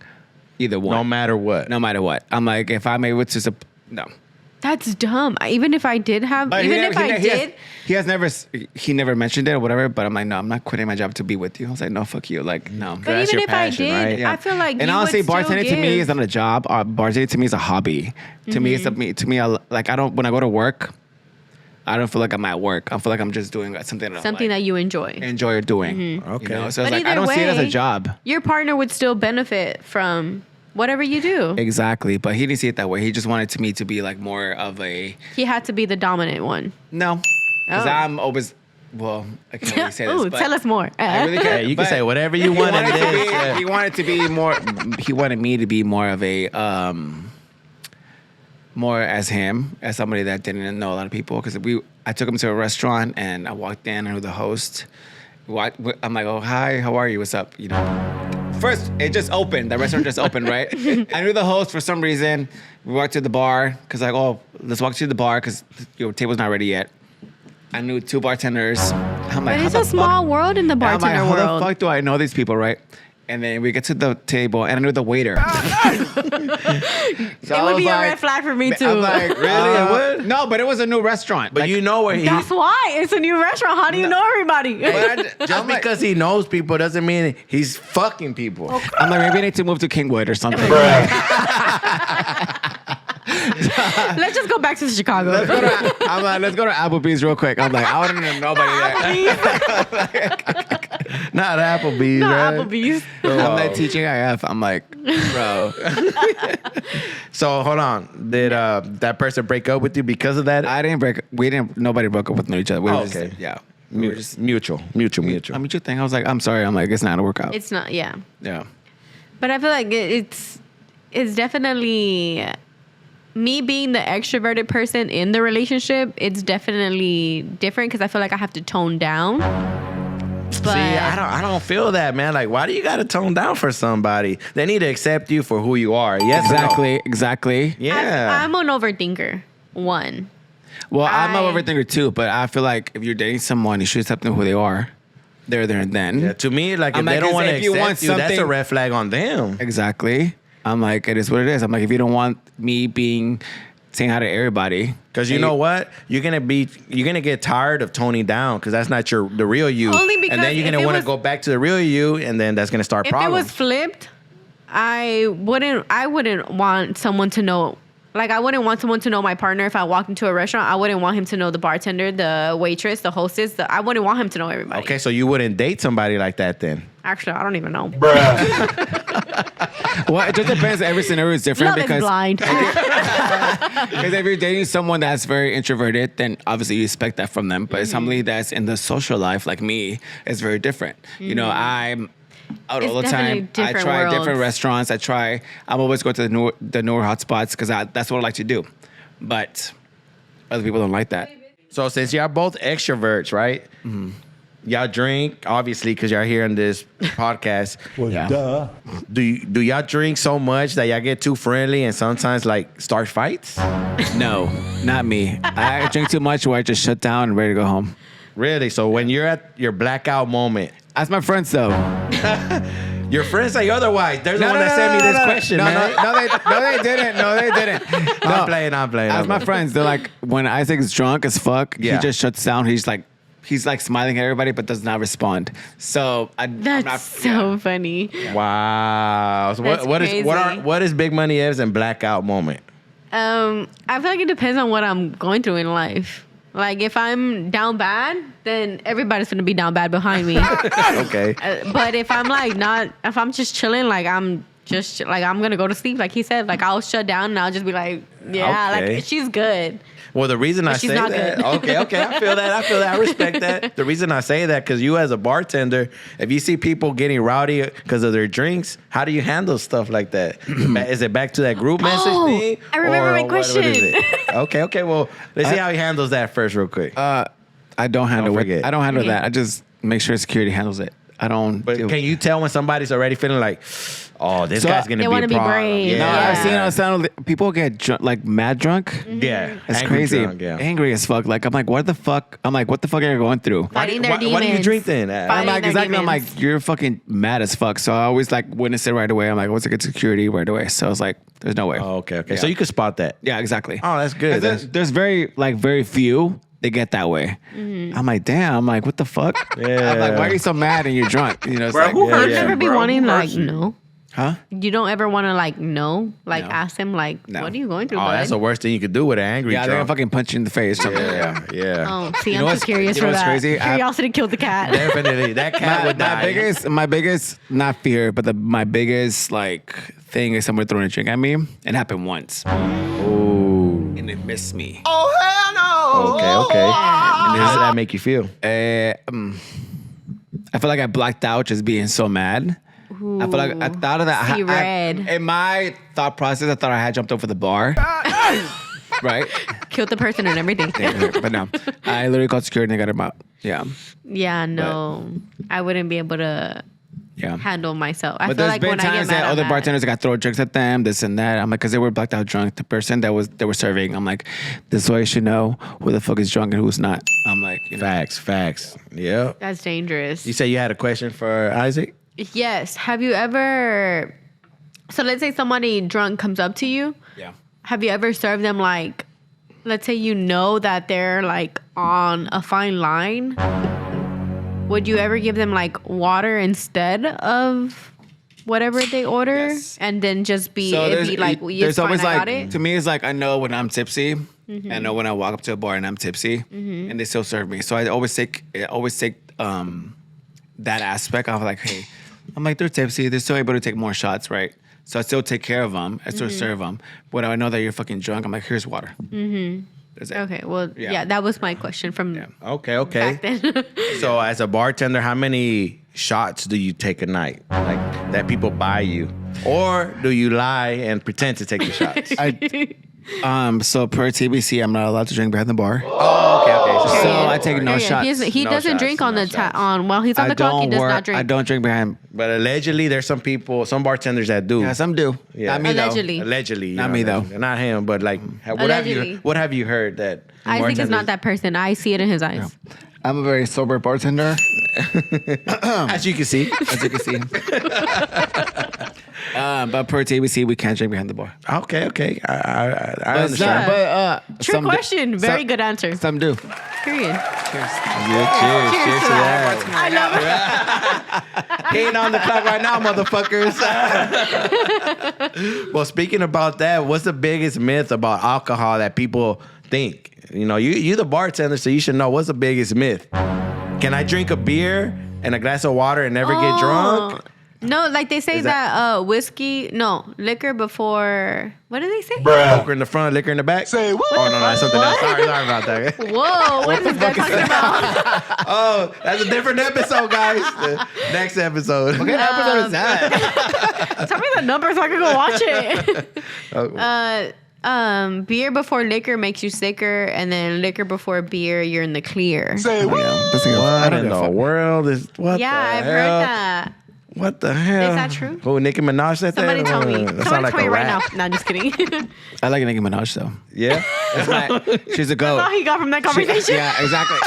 either one. No matter what. No matter what. I'm like, if I'm able to, no. That's dumb. Even if I did have, But even if I did, he never mentioned it or whatever, but I'm like, no, I'm not quitting my job to be with you. I was like, no, fuck you. Like, no. but That's even your if passion, I did, right? Yeah. I feel like and you honestly, would still bartending to me give. is not a job. Bartending to me is a hobby. To me, I don't. When I go to work, I don't feel like I'm at work. I feel like I'm just doing something that something I that you enjoy. enjoy doing. Okay. So But it's like I either don't see it as a way- job. Your partner would still benefit from whatever you do. Exactly, but he didn't see it that way. He just wanted me to be like more of a He had to be the dominant one. no, because Oh. I'm always. Well, I can't really say this. Ooh, but tell us more. I really can't. Hey, you can but say whatever you want in this. He wanted to be more. He wanted me to be more of a more as somebody that didn't know a lot of people. Because I took him to a restaurant and I walked in. I knew the host. I'm like, oh hi, how are you? What's up? First, it just opened. The restaurant just opened, right? I knew the host for some reason. We walked to the bar because like, oh, let's walk to the bar because your table's not ready yet. I knew 2 bartenders. I'm like, But how it's the a small world in the I'm like, bartender how world. the fuck do I know these people, right? And then we get to the table, and I knew the waiter. So It I would was be a like- red flag for me too. I'm like, Really? It would? No, but it was a new restaurant. But Like, you know where he. That's why it's a new restaurant. How do you know everybody? Just I'm like, because he knows people doesn't mean he's fucking people. I'm like, maybe I need to move to Kingwood or something. Let's just go back to Chicago. I'm like, let's go to Applebee's real quick. I'm like, I wouldn't know nobody there. Not Applebee's, Not right? Applebee's. I'm like teaching IF. I'm like, bro. So hold on. Did that person break up with you because of that? Nobody broke up with each other. We were okay. just, yeah. We were just, Mutual. I mean, you think I was like, I'm sorry. I'm like, it's not gonna work out. It's not, yeah. Yeah. But I feel like it's definitely me being the extroverted person in the relationship. It's definitely different because I feel like I have to tone down. But See, I don't feel that, man. Like, why do you got to tone down for somebody? They need to accept you for who you are. Yes, or no? Exactly. Yeah. I'm an overthinker. One. Well, I'm I- an overthinker too, but I feel like if you're dating someone, you should accept them who they are. there and then. Yeah, to me, like, if I'm they like, don't want to if you want accept you, that's a something- red flag on them. Exactly. I'm like, it is what it is. I'm like, if you don't want me saying hi to everybody, Because you know what? You're gonna get tired of toning down because that's not the real you. Only because and then you're if gonna it want to was- go back to the real you, and then that's gonna start If problems. it was flipped, I wouldn't want someone to know. Like, I wouldn't want someone to know my partner if I walked into a restaurant. I wouldn't want him to know the bartender, the waitress, the hostess. I wouldn't want him to know everybody. Okay, so you wouldn't date somebody like that then? Actually, I don't even know. Bruh. well, it just depends. Every scenario is different Love is because blind. because if you're dating someone that's very introverted, then obviously you expect that from them. But somebody that's in the social life like me is very different. You know, I'm out It's all the definitely time. I different try different worlds. restaurants. I'm always going to the newer hotspots because that's what I like to do. But other people don't like that. So since y'all both extroverts, right? Mm-hmm. Y'all drink, obviously, because y'all here on this podcast. Well, Yeah. duh. Do y'all drink so much that y'all get too friendly and sometimes like start fights? No, not me. I drink too much where I just shut down and ready to go home. Really? So when you're at your blackout moment, Ask my friends though. your friends say otherwise. They're the one that sent me this question, man. No, they didn't. No, they didn't. I'm playing. As my friends, they're like, when Isaac's drunk as fuck, Yeah. he just shuts down. He's like smiling at everybody, but does not respond. So I'm That's not, so funny. Wow. So That's crazy. what is Big Money Ev's and blackout moment? I feel like it depends on what I'm going through in life. Like, if I'm down bad, then everybody's gonna be down bad behind me. Okay. But if I'm if I'm just chilling, like I'm gonna go to sleep, like he said, like I'll shut down and I'll just be like, yeah, Okay. like she's good. Well, the reason I she's say not that, good. okay, I feel that, I respect that. The reason I say that, because you as a bartender, if you see people getting rowdy because of their drinks, how do you handle stuff like that? Is it back to that group message Oh, thing? I remember my what is question. it? Okay, well, let's see how he handles that first real quick. I don't handle Don't it. forget. I don't handle Okay. that. I just make sure security handles it. I don't. But do- can you tell when somebody's already feeling like, oh, this So, guy's going They to be wanna a be problem? brave. No, Yeah. I've seen on sound people get like mad drunk. Yeah. It's Angry crazy. drunk, yeah. Angry as fuck. Like I'm like, what the fuck? I'm like, what the fuck are you going through? Fighting their Why do you demons. drink then? I'm Fighting like, their exactly. I'm demons. like, you're fucking mad as fuck. So I always like witness it right away. I'm like, what's a good security right away? So I was like, there's no way. Oh, okay. Yeah. So you could spot that. Yeah, exactly. Oh, that's good. 'Cause there's very few that get that way. I'm like, damn. I'm like, what the fuck? Yeah. I'm like, why are you so mad and you're drunk? You know, it's Bro, like, who Yeah, hurt You yeah. never be bro? wanting Who like hurt you? no. huh? You don't ever want to like no, like No. ask him like, No. what are you going through, Oh, bud? that's the worst thing you could do with an angry Yeah, they're gonna drunk. fucking punch you in the face. Yeah. Oh, see, You know I'm what's- too curious you know for what's that. crazy? Curiosity killed the cat. Definitely. That cat would die. My biggest, not fear, but my biggest like thing is someone throwing a drink at me. It happened once, Ooh. and it missed me. Okay. And how did that make you feel? I feel like I blacked out just being so mad. I feel like I thought of that. See red. In my thought process, I thought I had jumped over the bar. Right? Killed the person and everything. But no, I literally called security and I got him out. Yeah. Yeah, no, I wouldn't be able to Yeah. handle myself. I But feel there's like been when I get times mad, that I'm other mad. bartenders got throw drinks at them, this and that. I'm like, because they were blacked out drunk. The person they were serving, I'm like, this way you should know who the fuck is drunk and who's not. I'm like, you know. Facts. Yeah. That's dangerous. You say you had a question for Isaac? Yes. Have you ever? So let's say somebody drunk comes up to you. Yeah. Have you ever served them like? Let's say you know that they're like on a fine line. Would you ever give them like water instead of whatever they order, Yes. and then just be So it'd be like, there's it's fine, always I got like, it. to me, it's like I know when I'm tipsy. I know when I walk up to a bar and I'm tipsy, and they still serve me. So I always take that aspect of like, hey, I'm like, they're tipsy. They're still able to take more shots, right? So I still take care of them. I still serve them. But I know that you're fucking drunk. I'm like, here's water. That's it. Okay, well, Yeah. yeah, that was my question from Yeah. Okay. back then. So as a bartender, how many shots do you take a night? Like that people buy you? Or do you lie and pretend to take the shots? So per TBC, I'm not allowed to drink behind the bar. Oh, okay. So I take no Yeah, shots. He No doesn't shots, drink on no the shots. while he's on the clock. He does not drink. I don't drink behind. But allegedly, there's some bartenders that do. Yeah, some do. Yeah. Not me though. Allegedly. Allegedly. Not me, though. Not him, but like, Allegedly. what have you heard that? I think it's bartenders- not that person. I see it in his eyes. I'm a very sober bartender, As you can see. as you can see. But per TBC, we can't drink behind the bar. Okay. I But, understand. Trick some do- question. Very good answer. Some do. Period. Cheers Cheers to to that. I love it. He ain't on the clock right now, motherfuckers. Well, speaking about that, what's the biggest myth about alcohol that people think? You know, you the bartender, so you should know what's the biggest myth. Can I drink a beer and a glass of water and never get drunk? No, like they say Is that liquor before. What do they say? Poker in the front, liquor in the back. Say what? Oh no, that's something else. What? Sorry about that. Whoa, what is this guy talking about? Oh, that's a different episode, guys. The next episode. What episode is that? Tell me the number so I can go watch it. Oh. Beer before liquor makes you sicker, and then liquor before beer, you're in the clear. Say what? What in the world is what? Yeah, the I've hell? heard that. What the hell? Is that true? Who, Nicki Minaj said Somebody that? tell me. That sound Somebody like tell me a right now. rap. No, I'm just kidding. I like Nicki Minaj though. Yeah. She's a goat. That's all he got from that conversation. Yeah, exactly.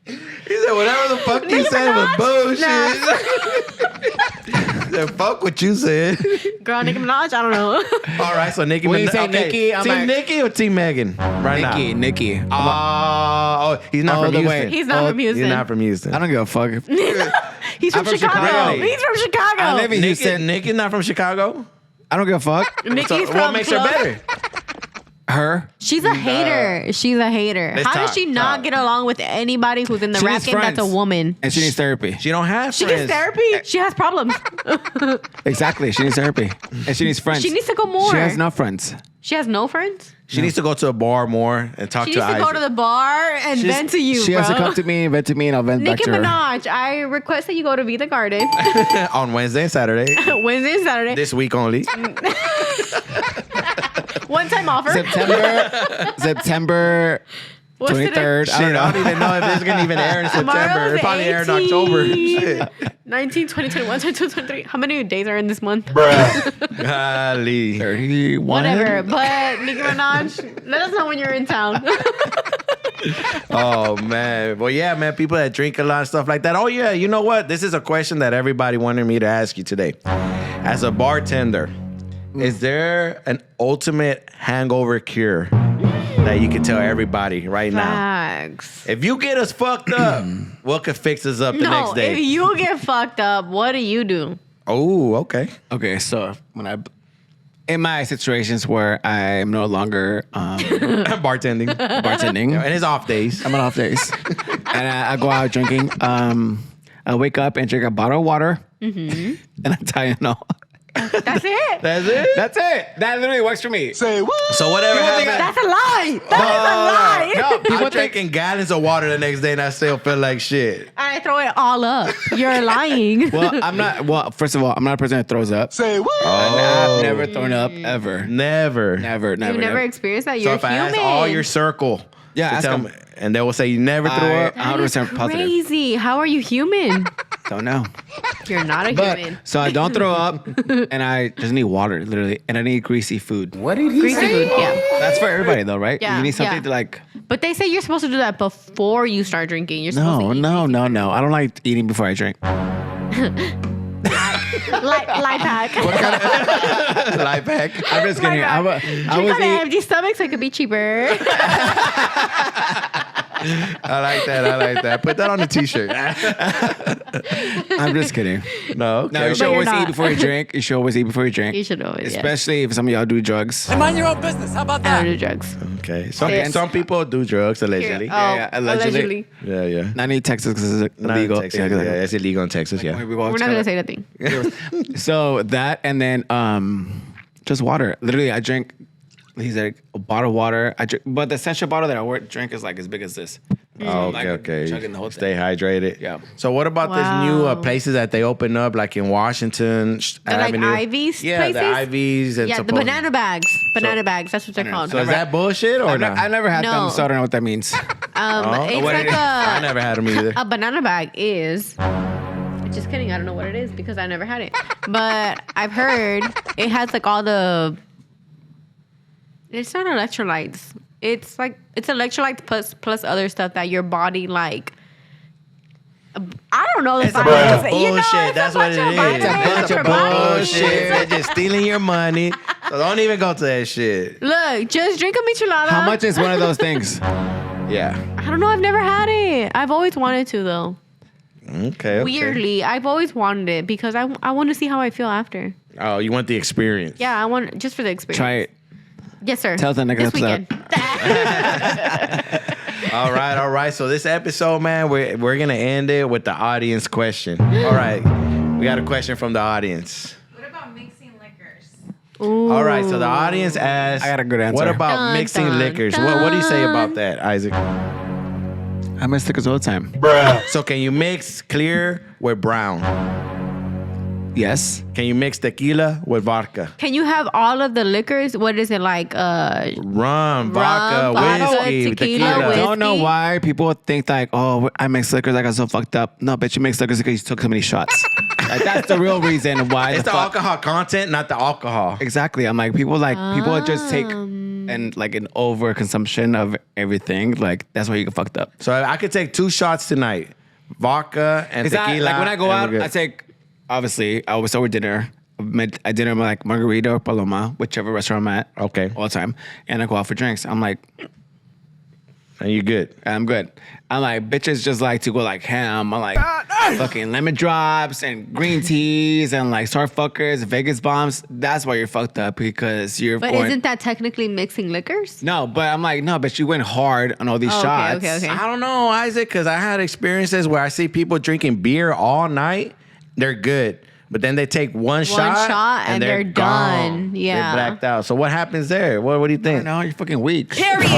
He said whatever the fuck you Nicki said was Minaj? bullshit. He said fuck what you said. Girl, Nicki Minaj, I don't know. All right, so Nicki When you Minaj. say okay. Nicki, I'm Team like- Nicki or Team Megan right now? Nikki. Oh, he's not All from the Houston. way. He's not from Houston. He's not from Houston. I don't give a fuck. He's from I'm from Chicago. Chicago. He's from Chicago. I live in Nicki, Houston. Nicki's not from Chicago. I don't give a fuck. Nicki's So from what makes her Club- better? Her. She's a hater. She's a hater. Let's How talk, does she not talk. get along with anybody who's in the She rap needs game that's a friends. woman? And she needs therapy. She don't have She friends. needs therapy. She has problems. Exactly. She needs therapy. And she needs friends. She needs to go more. She has no friends. She has no friends. She needs to go to a bar more and talk She to needs to Isaac. go to the bar and vent to you, She bro. has to come to me, vent to me, and I'll vent back Nicki to her. Minaj, I request that you go to Be the Garden on Wednesday and Saturday. Wednesday and Saturday. This week only. One time offer. September What's today? 23rd. Shit, I don't know. I don't even know if this is gonna even air in September. Tomorrow's It probably air in 18. October. Shit. 19, 20, 21, 22, 23. How many days are in this month? Bruh. Golly. 31. Whatever. But Nicki Minaj, let us know when you're in town. Oh man. Well, yeah, man. People that drink a lot of stuff like that. Oh yeah. You know what? This is a question that everybody wanted me to ask you today. As a bartender, is there an ultimate hangover cure that you can tell everybody right now? Facts. If you get us fucked up, what could fix us up the next No, day? if you get fucked up, what do you do? Oh, okay. Okay, so in my situations where I'm no longer Bartending. bartending, And his off days. I'm on off days, and I go out drinking. I wake up and drink a bottle of water, and I tell you no. That's it. That's it? That's it. That literally works for me. Say what? So whatever People think happens. That's a lie. That is a lie. No, people I'm think drinking gallons of water the next day and I still feel like shit. I throw it all up. You're lying. Well, I'm not. Well, first of all, I'm not a person that throws up. Say what? I've never thrown up ever. Never. Never. You've never experienced that. So You're if I human. ask all your circle, Yeah, to ask tell them. me, and they will say you never threw up. That is 100% positive. crazy. How are you human? Don't know. You're not a But human. so I don't throw up, and I just need water, literally, and I need greasy food. Greasy food. Yeah. That's for everybody, though, right? Yeah, You need something yeah. to like. But they say you're supposed to do that before you start drinking. You're supposed No, to eat. no. I don't like eating before I drink. Life hack. Life hack. I'm just kidding. I was Drink on an eating. empty stomach so it could be cheaper. I like that. Put that on a t-shirt. I'm just kidding. No, okay. No, you should you're always not. eat before you drink. You should always eat before you drink. You should always, yeah. Especially if some of y'all do drugs. Mind your own business. How about I don't that? do drugs. Okay. Yeah. Some people do drugs allegedly. Yeah, allegedly. Yeah. Not in Texas because it's Not in illegal. Texas. Yeah, it's illegal in Texas. Yeah. We go We're not to- gonna say nothing. So that and then just water. Literally, I drink. He's like a bottle of water. I drink, but the essential bottle that I drink is like as big as this. Oh, Like, okay. chugging the whole Stay thing. hydrated. Yeah. So what about this new Wow. places that they open up, like in Washington The, like, Avenue? Ivies Yeah, places? the Ivies and Yeah, the supposed- banana bags. Banana bags. That's what they're called. So is that bullshit or I've not? never had No. them, so I don't know what that means. It's what like it is? I a never had them either. banana bag is. Just kidding. I don't know what it is because I never had it. But I've heard it has like all the. It's not electrolytes. It's like it's electrolytes plus other stuff that your body like. I don't know the It's a science. bunch of You know, bullshit. it's That's a what bunch it of is. vitamins It's a bunch for of body. bullshit. They're just stealing your money. So don't even go to that shit. Look, just drink a michelada. How much is one of those things? Yeah. I don't know. I've never had it. I've always wanted to though. Okay. Weirdly, I've always wanted it because I want to see how I feel after. Oh, you want the experience? Yeah, I want just for the experience. Try it. Yes, sir. Tell the niggas this what's weekend. All right. So this episode, man, we're gonna end it with the audience question. All right, we got a question from the audience. What about mixing liquors? Ooh. All right, so the audience asked, I got a good answer. What about Dun, mixing dun, liquors? What do you say dun. about that, Isaac? I miss stickers all the time. Bruh. So can you mix clear with brown? Yes. Can you mix tequila with vodka? Can you have all of the liquors? What is it like? Rum, vodka, vodka, whiskey, tequila, tequila. I don't know whiskey. why people think like, oh, I mix liquors. I got so fucked up. No, bitch, you mix liquors because you took so many shots. Like, that's the real reason why. It's the fuck- alcohol content, not the alcohol. Exactly. I'm like, people just take and like an overconsumption of everything. Like, that's why you get fucked up. So I could take 2 shots tonight, vodka and Because tequila. like when I go and out, we're good. I take, obviously, I always over dinner. I dinner like Margarita or Paloma, whichever restaurant I'm at. Okay. All the time. And I go out for drinks. I'm like, and you good. I'm good. I'm like, bitches just like to go like ham. I'm like, fucking lemon drops and green teas and like star fuckers, Vegas bombs. That's why you're fucked up because you're But going. isn't that technically mixing liquors? No, but I'm like, no, but you went hard on all these Oh, shots. okay. I don't know, Isaac, because I had experiences where I see people drinking beer all night. They're good. But then they take one shot and they're gone. done. Yeah. They're blacked out. So what happens there? What do you think? No, you're fucking weak. Period.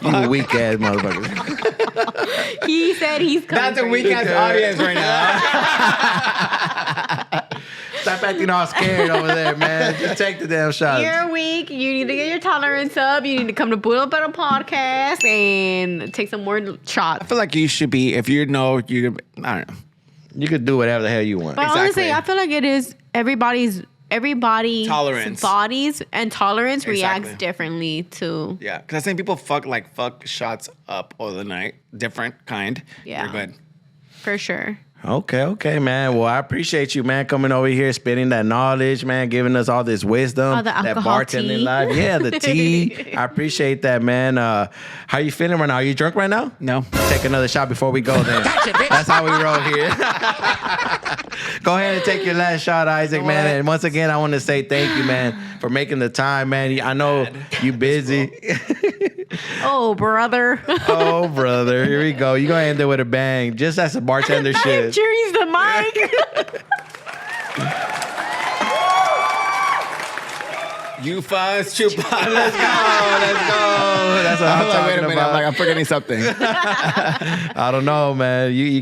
You weak ass motherfucker. He said he's coming. That's a for weak you. ass audience right now. Stop acting all scared over there, man. Just take the damn shot. You're weak. You need to get your tolerance up. You need to come to Puro Pedo Podcast and take some more I shots. feel like you should be, if you know, you, I don't know. You could do whatever the hell you want. But Exactly. honestly, I feel like it is everybody's Tolerance. bodies and tolerance Exactly. reacts differently to. Yeah, because I think people fuck shots up all the night. Different kind. Yeah. You're good. For sure. Okay, man. Well, I appreciate you, man, coming over here, spitting that knowledge, man, giving us all this wisdom, All the that alcohol bartending tea. life. Yeah, the tea. I appreciate that, man. How you feeling right now? Are you drunk right now? No. Take another shot before we go then. That's how we roll here. Go ahead and take your last shot, Isaac, man. And once again, I want to say thank you, man, for making the time, man. I know you busy. Oh, brother. Oh, brother. Here we go. You're going to end it with a bang. Just as a bartender I should. injuries the mic. You fuzz, chupa. Let's go. That's what I'm I'm like, wait a talking minute. about. I'm like, I'm forgetting something. I don't know, man. You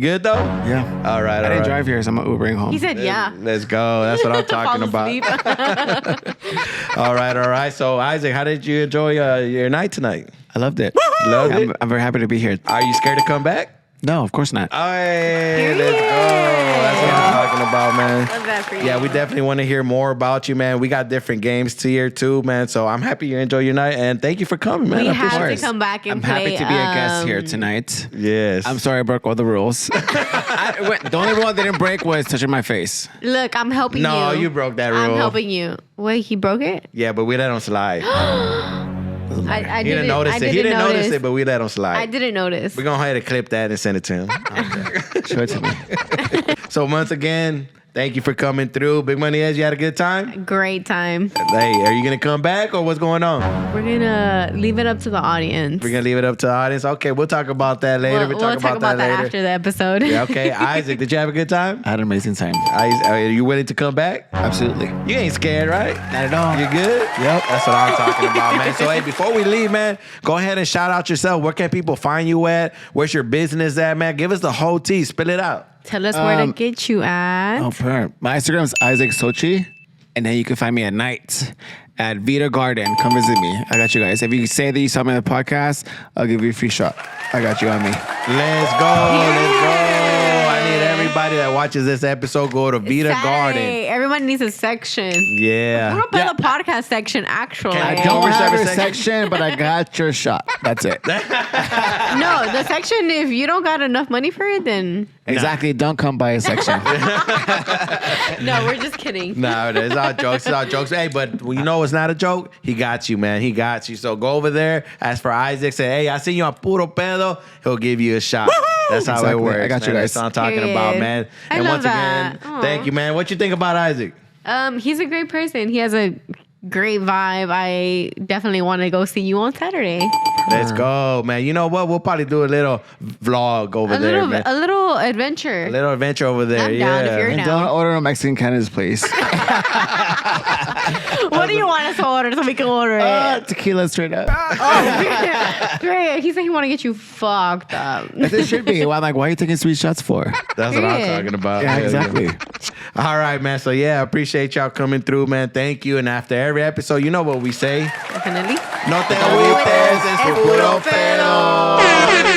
good though? Yeah. All right. I all didn't right. drive here, so I'm Ubering home. He said, yeah. Let's go. That's what I'm talking Fall about. asleep. All right. So, Isaac, how did you enjoy your night tonight? I loved it. Loved it? I'm very happy to be here. Are you scared to come back? No, of course not. Hey, let's go. That's what I'm talking about, man. Love that for you. Yeah, we definitely want to hear more about you, man. We got different games to here too, man. So I'm happy you enjoy your night, and thank you for coming, man. We I have appreciate to come back and I'm play. happy to be a guest here tonight. it. Yes. I'm sorry I broke all the rules. The only rule I didn't break was touching my face. Look, I'm helping you. No, you broke that I'm rule. helping you. Wait, he broke it? Yeah, but we let him slide. I He didn't notice it. He didn't notice it, but we let him slide. I didn't notice. We're going to go ahead and clip that and send it to him. Show it to me. So once again, thank you for coming through. Big Money Edge, you had a good time? Great time. Hey, are you going to come back or what's going on? We're gonna leave it up to the audience. We're going to leave it up to the audience. Okay, we'll talk about that later. We'll talk about that later. after the episode. Yeah, okay. Isaac, did you have a good time? I had an amazing time. Are you willing to come back? Absolutely. You ain't scared, right? Not at all. You good? Yep. That's what I'm talking about, man. So, hey, before we leave, man, go ahead and shout out yourself. Where can people find you at? Where's your business at, man? Give us the whole tea. Spill it out. Tell us where to get you at. Oh, per. My Instagram is Isaac Sochi, and then you can find me at night at Vita Garden. Come visit me. I got you guys. If you say that you saw me on the podcast, I'll give you a free shot. I got you on me. Let's go. Let's go. I need everybody everybody that watches this episode, go to Vita Saturday. Garden. Everyone needs a section. Yeah. Puro Pedo podcast section, actually. Can I Don't Over have seven a section, but I got your shot. That's it. No, the section, if you don't got enough money for it, then Exactly. Don't come by a section. no, we're just kidding. No, it's all jokes. It's all jokes. Hey, but you know it's not a joke? He got you, man. He got you. So go over there. Ask for Isaac. Say, hey, I seen you on Puro Pedo. He'll give you a shot. That's how it Exactly. works. I got you man. guys. That's what I'm talking Period. about, man. I And love once again, that. Aw. thank you, man. What you think about Isaac? He's a great person. He has a great vibe. I definitely want to go see you on Saturday. Let's go, man. You know what? We'll probably do a little vlog over there, man. A little adventure. A little adventure over there. I'm yeah. down if you're And down. don't order a Mexican Canada's place. What do you want us to order so we can order it? Tequila straight up. Great. He said he want to get you fucked up. It should be. Why are you taking sweet shots for? That's what I'm Period. talking about. Yeah, exactly. All right, man. So, yeah, I appreciate y'all coming through, man. Thank you. And after every episode, you know what we say. Definitely. No te agüites, es puro pedo.